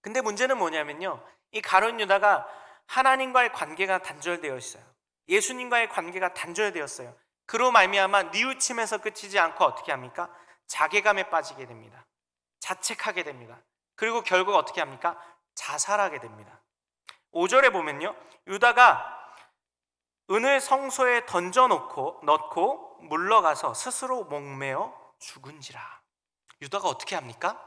근데 문제는 뭐냐면요, 이 가룟 유다가 하나님과의 관계가 단절되어 있어요. 예수님과의 관계가 단절되었어요. 그로 말미암아 뉘우침에서 그치지 않고 어떻게 합니까? 자괴감에 빠지게 됩니다. 자책하게 됩니다. 그리고 결국 어떻게 합니까? 자살하게 됩니다. 5절에 보면요, 유다가 은을 성소에 넣고 물러가서 스스로 목매어 죽은지라. 유다가 어떻게 합니까?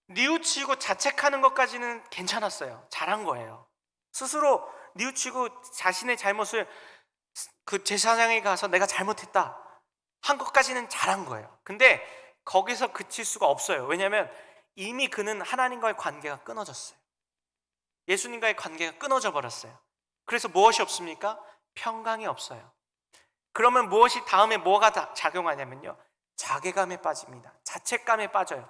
뉘우치고 자책하는 것까지는 괜찮았어요. 잘한 거예요. 스스로 뉘우치고 자신의 잘못을 그 제사장에 가서 내가 잘못했다 한 것까지는 잘한 거예요. 근데 거기서 그칠 수가 없어요. 왜냐하면 이미 그는 하나님과의 관계가 끊어졌어요. 예수님과의 관계가 끊어져 버렸어요. 그래서 무엇이 없습니까? 평강이 없어요. 그러면 무엇이 다음에 뭐가 작용하냐면요, 자괴감에 빠집니다. 자책감에 빠져요.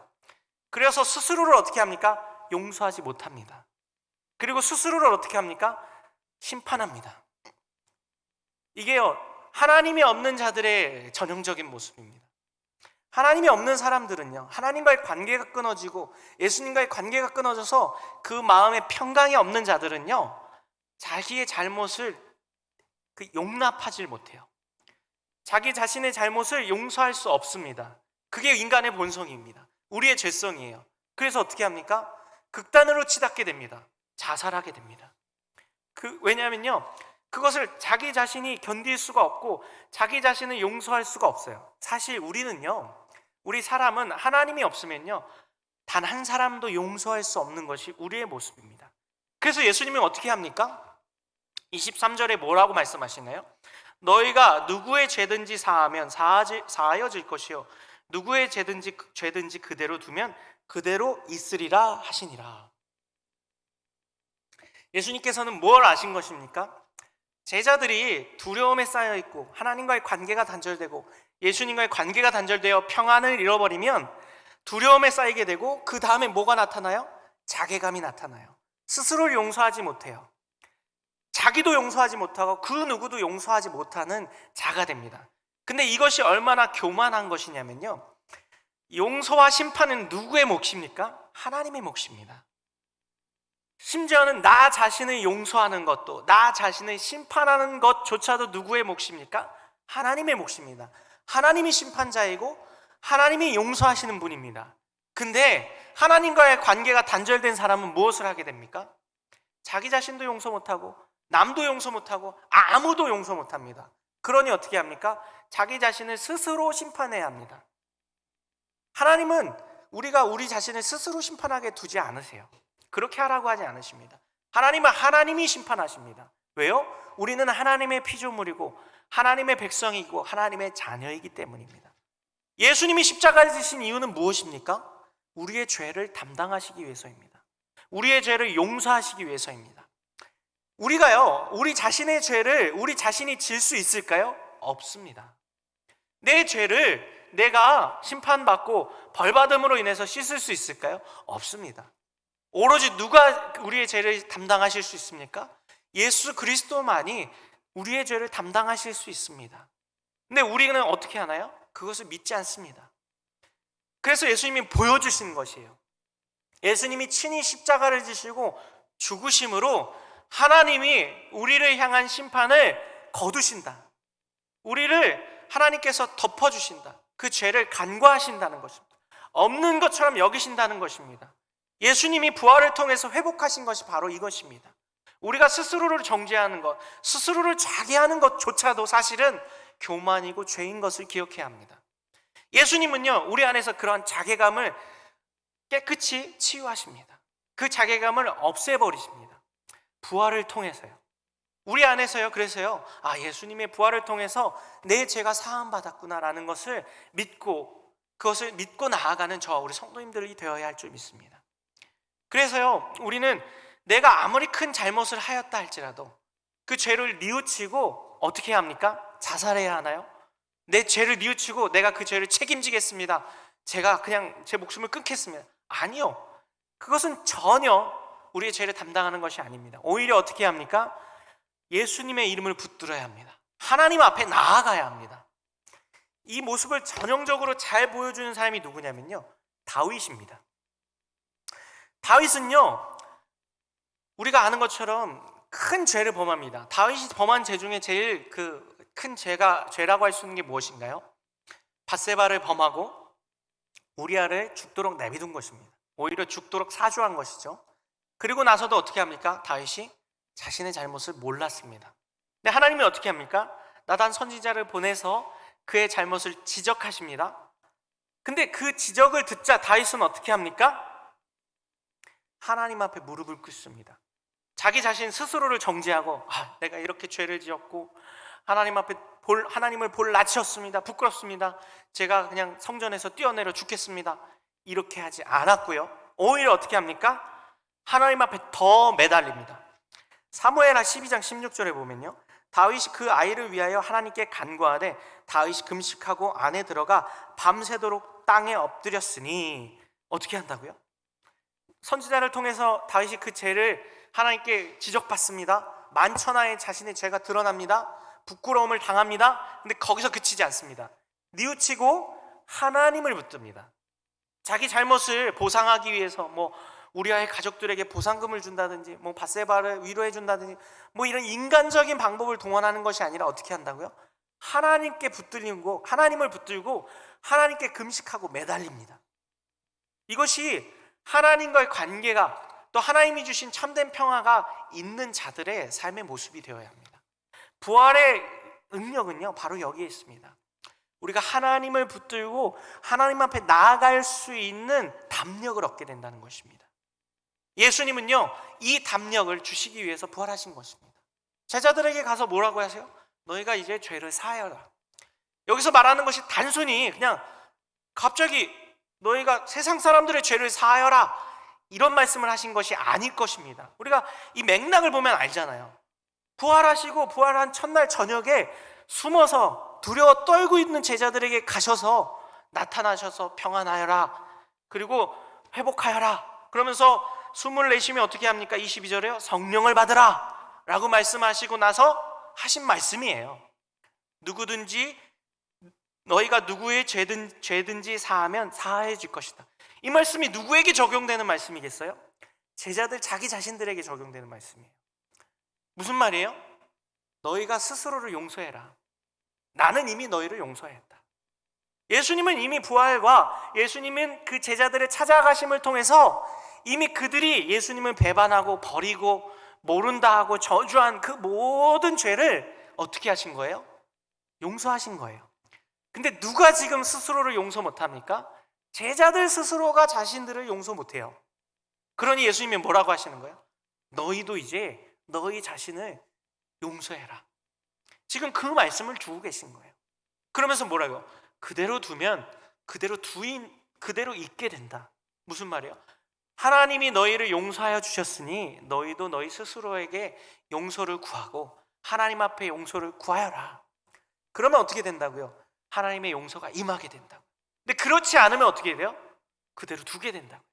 그래서 스스로를 어떻게 합니까? 용서하지 못합니다. 그리고 스스로를 어떻게 합니까? 심판합니다. 이게요, 하나님이 없는 자들의 전형적인 모습입니다. 하나님이 없는 사람들은요, 하나님과의 관계가 끊어지고 예수님과의 관계가 끊어져서 그 마음에 평강이 없는 자들은요, 자기의 잘못을 용납하지 못해요. 자기 자신의 잘못을 용서할 수 없습니다. 그게 인간의 본성입니다. 우리의 죄성이에요. 그래서 어떻게 합니까? 극단으로 치닫게 됩니다. 자살하게 됩니다. 왜냐하면요, 그것을 자기 자신이 견딜 수가 없고 자기 자신을 용서할 수가 없어요. 사실 우리 사람은 하나님이 없으면요, 단 한 사람도 용서할 수 없는 것이 우리의 모습입니다. 그래서 예수님은 어떻게 합니까? 23절에 뭐라고 말씀하시나요? 너희가 누구의 죄든지 사하면 사하여질 것이요, 누구의 죄든지 그대로 두면 그대로 있으리라 하시니라. 예수님께서는 뭘 아신 것입니까? 제자들이 두려움에 쌓여 있고 하나님과의 관계가 단절되고 예수님과의 관계가 단절되어 평안을 잃어버리면 두려움에 쌓이게 되고, 그 다음에 뭐가 나타나요? 자괴감이 나타나요. 스스로를 용서하지 못해요. 자기도 용서하지 못하고 그 누구도 용서하지 못하는 자가 됩니다. 근데 이것이 얼마나 교만한 것이냐면요, 용서와 심판은 누구의 몫입니까? 하나님의 몫입니다. 심지어는 나 자신을 용서하는 것도, 나 자신을 심판하는 것조차도 누구의 몫입니까? 하나님의 몫입니다. 하나님이 심판자이고 하나님이 용서하시는 분입니다. 근데 하나님과의 관계가 단절된 사람은 무엇을 하게 됩니까? 자기 자신도 용서 못하고 남도 용서 못하고 아무도 용서 못합니다. 그러니 어떻게 합니까? 자기 자신을 스스로 심판해야 합니다. 하나님은 우리가 우리 자신을 스스로 심판하게 두지 않으세요. 그렇게 하라고 하지 않으십니다. 하나님은 하나님이 심판하십니다. 왜요? 우리는 하나님의 피조물이고 하나님의 백성이고 하나님의 자녀이기 때문입니다. 예수님이 십자가에 지신 이유는 무엇입니까? 우리의 죄를 담당하시기 위해서입니다. 우리의 죄를 용서하시기 위해서입니다. 우리 자신의 죄를 우리 자신이 질 수 있을까요? 없습니다. 내 죄를 내가 심판받고 벌받음으로 인해서 씻을 수 있을까요? 없습니다. 오로지 누가 우리의 죄를 담당하실 수 있습니까? 예수 그리스도만이 우리의 죄를 담당하실 수 있습니다. 근데 우리는 어떻게 하나요? 그것을 믿지 않습니다. 그래서 예수님이 보여주신 것이에요. 예수님이 친히 십자가를 지시고 죽으심으로 하나님이 우리를 향한 심판을 거두신다. 우리를 하나님께서 덮어주신다. 그 죄를 간과하신다는 것입니다. 없는 것처럼 여기신다는 것입니다. 예수님이 부활을 통해서 회복하신 것이 바로 이것입니다. 우리가 스스로를 정죄하는 것, 스스로를 자괴하는 것조차도 사실은 교만이고 죄인 것을 기억해야 합니다. 예수님은요, 우리 안에서 그러한 자괴감을 깨끗이 치유하십니다. 그 자괴감을 없애버리십니다. 부활을 통해서요. 우리 안에서요, 그래서요, 예수님의 부활을 통해서 내 죄가 사함받았구나라는 것을 믿고, 그것을 믿고 나아가는 저와 우리 성도님들이 되어야 할 줄 믿습니다. 그래서요, 우리는 내가 아무리 큰 잘못을 하였다 할지라도 그 죄를 뉘우치고 어떻게 해야 합니까? 자살해야 하나요? 내 죄를 뉘우치고 내가 그 죄를 책임지겠습니다, 제가 그냥 제 목숨을 끊겠습니다. 아니요. 그것은 전혀 우리의 죄를 담당하는 것이 아닙니다. 오히려 어떻게 합니까? 예수님의 이름을 붙들어야 합니다. 하나님 앞에 나아가야 합니다. 이 모습을 전형적으로 잘 보여주는 사람이 누구냐면요, 다윗입니다. 다윗은요, 우리가 아는 것처럼 큰 죄를 범합니다. 다윗이 범한 죄 중에 제일 큰 죄라고 할 수 있는 게 무엇인가요? 밧세바를 범하고 우리아를 죽도록 내비둔 것입니다. 오히려 죽도록 사주한 것이죠. 그리고 나서도 어떻게 합니까? 다윗이 자신의 잘못을 몰랐습니다. 근데 하나님이 어떻게 합니까? 나단 선지자를 보내서 그의 잘못을 지적하십니다. 근데 그 지적을 듣자 다윗은 어떻게 합니까? 하나님 앞에 무릎을 꿇습니다. 자기 자신 스스로를 정죄하고, 내가 이렇게 죄를 지었고 하나님 앞에 하나님을 볼 낯이 없습니다. 부끄럽습니다. 제가 그냥 성전에서 뛰어내려 죽겠습니다. 이렇게 하지 않았고요. 오히려 어떻게 합니까? 하나님 앞에 더 매달립니다. 사무엘하 12장 16절에 보면요, 다윗이 그 아이를 위하여 하나님께 간구하되 다윗이 금식하고 안에 들어가 밤새도록 땅에 엎드렸으니, 어떻게 한다고요? 선지자를 통해서 다윗이 그 죄를 하나님께 지적받습니다. 만천하에 자신의 죄가 드러납니다. 부끄러움을 당합니다. 근데 거기서 그치지 않습니다. 뉘우치고 하나님을 붙듭니다. 자기 잘못을 보상하기 위해서 우리아의 가족들에게 보상금을 준다든지 밧세바를 위로해 준다든지 이런 인간적인 방법을 동원하는 것이 아니라 어떻게 한다고요? 하나님께 붙들리고 하나님을 붙들고 하나님께 금식하고 매달립니다. 이것이 하나님과의 관계가 또 하나님이 주신 참된 평화가 있는 자들의 삶의 모습이 되어야 합니다. 부활의 능력은요 바로 여기에 있습니다. 우리가 하나님을 붙들고 하나님 앞에 나아갈 수 있는 담력을 얻게 된다는 것입니다. 예수님은요 이 담력을 주시기 위해서 부활하신 것입니다. 제자들에게 가서 뭐라고 하세요? 너희가 이제 죄를 사하여라. 여기서 말하는 것이 단순히 그냥 갑자기 너희가 세상 사람들의 죄를 사하여라 이런 말씀을 하신 것이 아닐 것입니다. 우리가 이 맥락을 보면 알잖아요. 부활하시고 부활한 첫날 저녁에 숨어서 두려워 떨고 있는 제자들에게 가셔서 나타나셔서 평안하여라 그리고 회복하여라 그러면서 숨을 내쉬면 어떻게 합니까? 22절에요 성령을 받으라 라고 말씀하시고 나서 하신 말씀이에요. 누구든지 너희가 누구의 죄든지 사하면 사해질 것이다. 이 말씀이 누구에게 적용되는 말씀이겠어요? 제자들 자기 자신들에게 적용되는 말씀이에요. 무슨 말이에요? 너희가 스스로를 용서해라. 나는 이미 너희를 용서했다. 예수님은 이미 부활과 예수님은 그 제자들의 찾아가심을 통해서 이미 그들이 예수님을 배반하고 버리고 모른다 하고 저주한 그 모든 죄를 어떻게 하신 거예요? 용서하신 거예요. 근데 누가 지금 스스로를 용서 못합니까? 제자들 스스로가 자신들을 용서 못해요. 그러니 예수님이 뭐라고 하시는 거예요? 너희도 이제 너희 자신을 용서해라. 지금 그 말씀을 주고 계신 거예요. 그러면서 뭐라고요? 그대로 두면 그대로 있게 된다. 무슨 말이에요? 하나님이 너희를 용서하여 주셨으니 너희도 너희 스스로에게 용서를 구하고 하나님 앞에 용서를 구하여라. 그러면 어떻게 된다고요? 하나님의 용서가 임하게 된다고. 근데 그렇지 않으면 어떻게 돼요? 그대로 두게 된다고.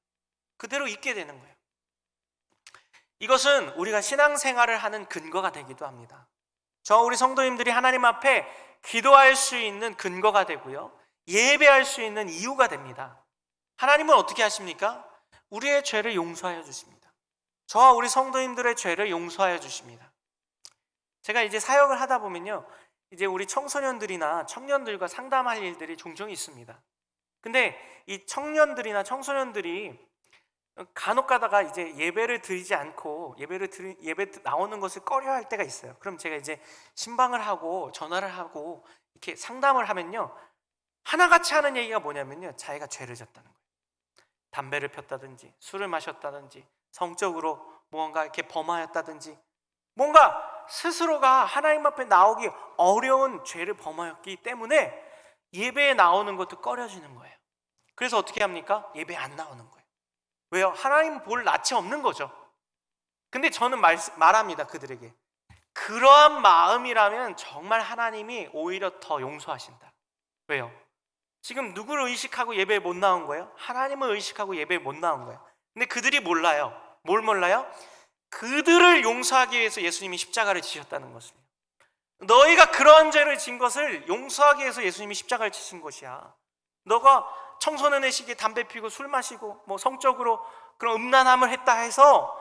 그대로 있게 되는 거예요. 이것은 우리가 신앙생활을 하는 근거가 되기도 합니다. 우리 성도님들이 하나님 앞에 기도할 수 있는 근거가 되고요, 예배할 수 있는 이유가 됩니다. 하나님은 어떻게 하십니까? 우리의 죄를 용서하여 주십니다. 저와 우리 성도님들의 죄를 용서하여 주십니다. 제가 이제 사역을 하다 보면요, 이제 우리 청소년들이나 청년들과 상담할 일들이 종종 있습니다. 근데 이 청년들이나 청소년들이 간혹 가다가 이제 예배를 드리지 않고 예배 나오는 것을 꺼려할 때가 있어요. 그럼 제가 이제 신방을 하고 전화를 하고 이렇게 상담을 하면요, 하나같이 하는 얘기가 뭐냐면요, 자기가 죄를 졌다는 거예요. 담배를 폈다든지 술을 마셨다든지 성적으로 무언가 이렇게 범하였다든지 뭔가 스스로가 하나님 앞에 나오기 어려운 죄를 범하였기 때문에 예배에 나오는 것도 꺼려지는 거예요. 그래서 어떻게 합니까? 예배에 안 나오는 거예요. 왜요? 하나님 볼 낯이 없는 거죠. 근데 저는 말합니다, 그들에게. 그러한 마음이라면 정말 하나님이 오히려 더 용서하신다. 왜요? 지금 누구를 의식하고 예배에 못 나온 거예요? 하나님을 의식하고 예배에 못 나온 거예요. 근데 그들이 몰라요. 뭘 몰라요? 그들을 용서하기 위해서 예수님이 십자가를 지셨다는 것을. 너희가 그러한 죄를 진 것을 용서하기 위해서 예수님이 십자가를 지신 것이야. 너가 청소년의 시기에 담배 피고 술 마시고 성적으로 그런 음란함을 했다 해서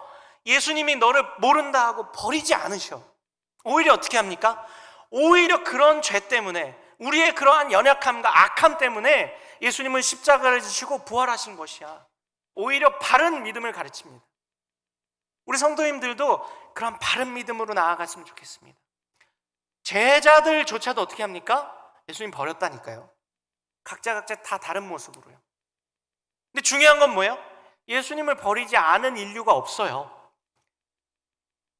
예수님이 너를 모른다 하고 버리지 않으셔. 오히려 어떻게 합니까? 오히려 그런 죄 때문에, 우리의 그러한 연약함과 악함 때문에 예수님은 십자가를 지시고 부활하신 것이야. 오히려 바른 믿음을 가르칩니다. 우리 성도님들도 그런 바른 믿음으로 나아갔으면 좋겠습니다. 제자들조차도 어떻게 합니까? 예수님 버렸다니까요. 각자 다 다른 모습으로요. 근데 중요한 건 뭐예요? 예수님을 버리지 않은 인류가 없어요.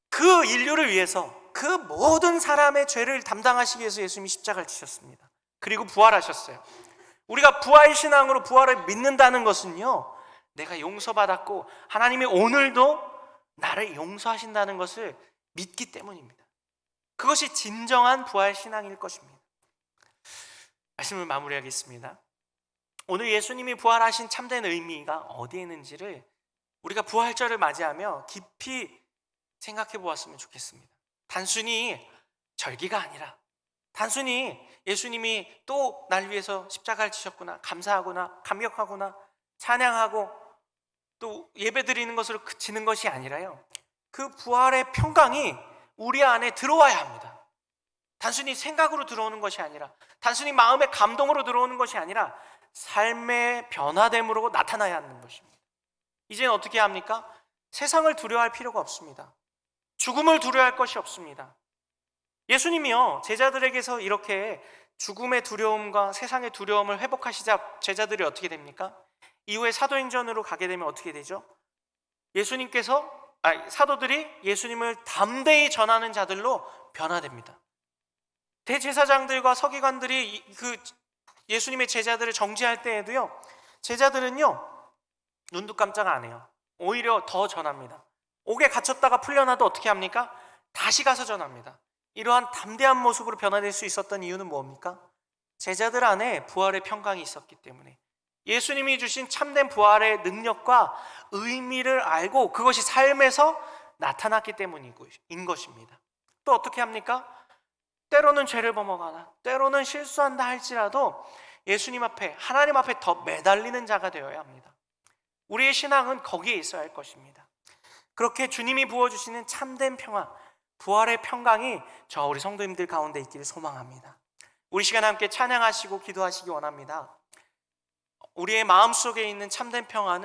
그 인류를 위해서, 그 모든 사람의 죄를 담당하시기 위해서 예수님이 십자가를 지셨습니다. 그리고 부활하셨어요. 우리가 부활신앙으로 부활을 믿는다는 것은요, 내가 용서받았고 하나님이 오늘도 나를 용서하신다는 것을 믿기 때문입니다. 그것이 진정한 부활신앙일 것입니다. 말씀을 마무리하겠습니다. 오늘 예수님이 부활하신 참된 의미가 어디에 있는지를 우리가 부활절을 맞이하며 깊이 생각해 보았으면 좋겠습니다. 단순히 절기가 아니라, 단순히 예수님이 또 날 위해서 십자가를 지셨구나, 감사하구나, 감격하구나, 찬양하고 또 예배드리는 것으로 그치는 것이 아니라요, 그 부활의 평강이 우리 안에 들어와야 합니다. 단순히 생각으로 들어오는 것이 아니라, 단순히 마음의 감동으로 들어오는 것이 아니라 삶의 변화됨으로 나타나야 하는 것입니다. 이제는 어떻게 합니까? 세상을 두려워할 필요가 없습니다. 죽음을 두려워할 것이 없습니다. 예수님이요, 제자들에게서 이렇게 죽음의 두려움과 세상의 두려움을 회복하시자 제자들이 어떻게 됩니까? 이후에 사도행전으로 가게 되면 어떻게 되죠? 사도들이 예수님을 담대히 전하는 자들로 변화됩니다. 대제사장들과 서기관들이 그 예수님의 제자들을 정죄할 때에도요, 제자들은요 눈도 깜짝 안 해요. 오히려 더 전합니다. 옥에 갇혔다가 풀려나도 어떻게 합니까? 다시 가서 전합니다. 이러한 담대한 모습으로 변화될 수 있었던 이유는 뭡니까? 제자들 안에 부활의 평강이 있었기 때문에, 예수님이 주신 참된 부활의 능력과 의미를 알고 그것이 삶에서 나타났기 때문인 것입니다. 또 어떻게 합니까? 때로는 죄를 범하거나 때로는 실수한다 할지라도 예수님 앞에, 하나님 앞에 더 매달리는 자가 되어야 합니다. 우리의 신앙은 거기에 있어야 할 것입니다. 그렇게 주님이 부어주시는 참된 평화, 부활의 평강이 우리 성도님들 가운데 있기를 소망합니다. 우리 시간 함께 찬양하시고 기도하시기 원합니다. 우리의 마음속에 있는 참된 평화는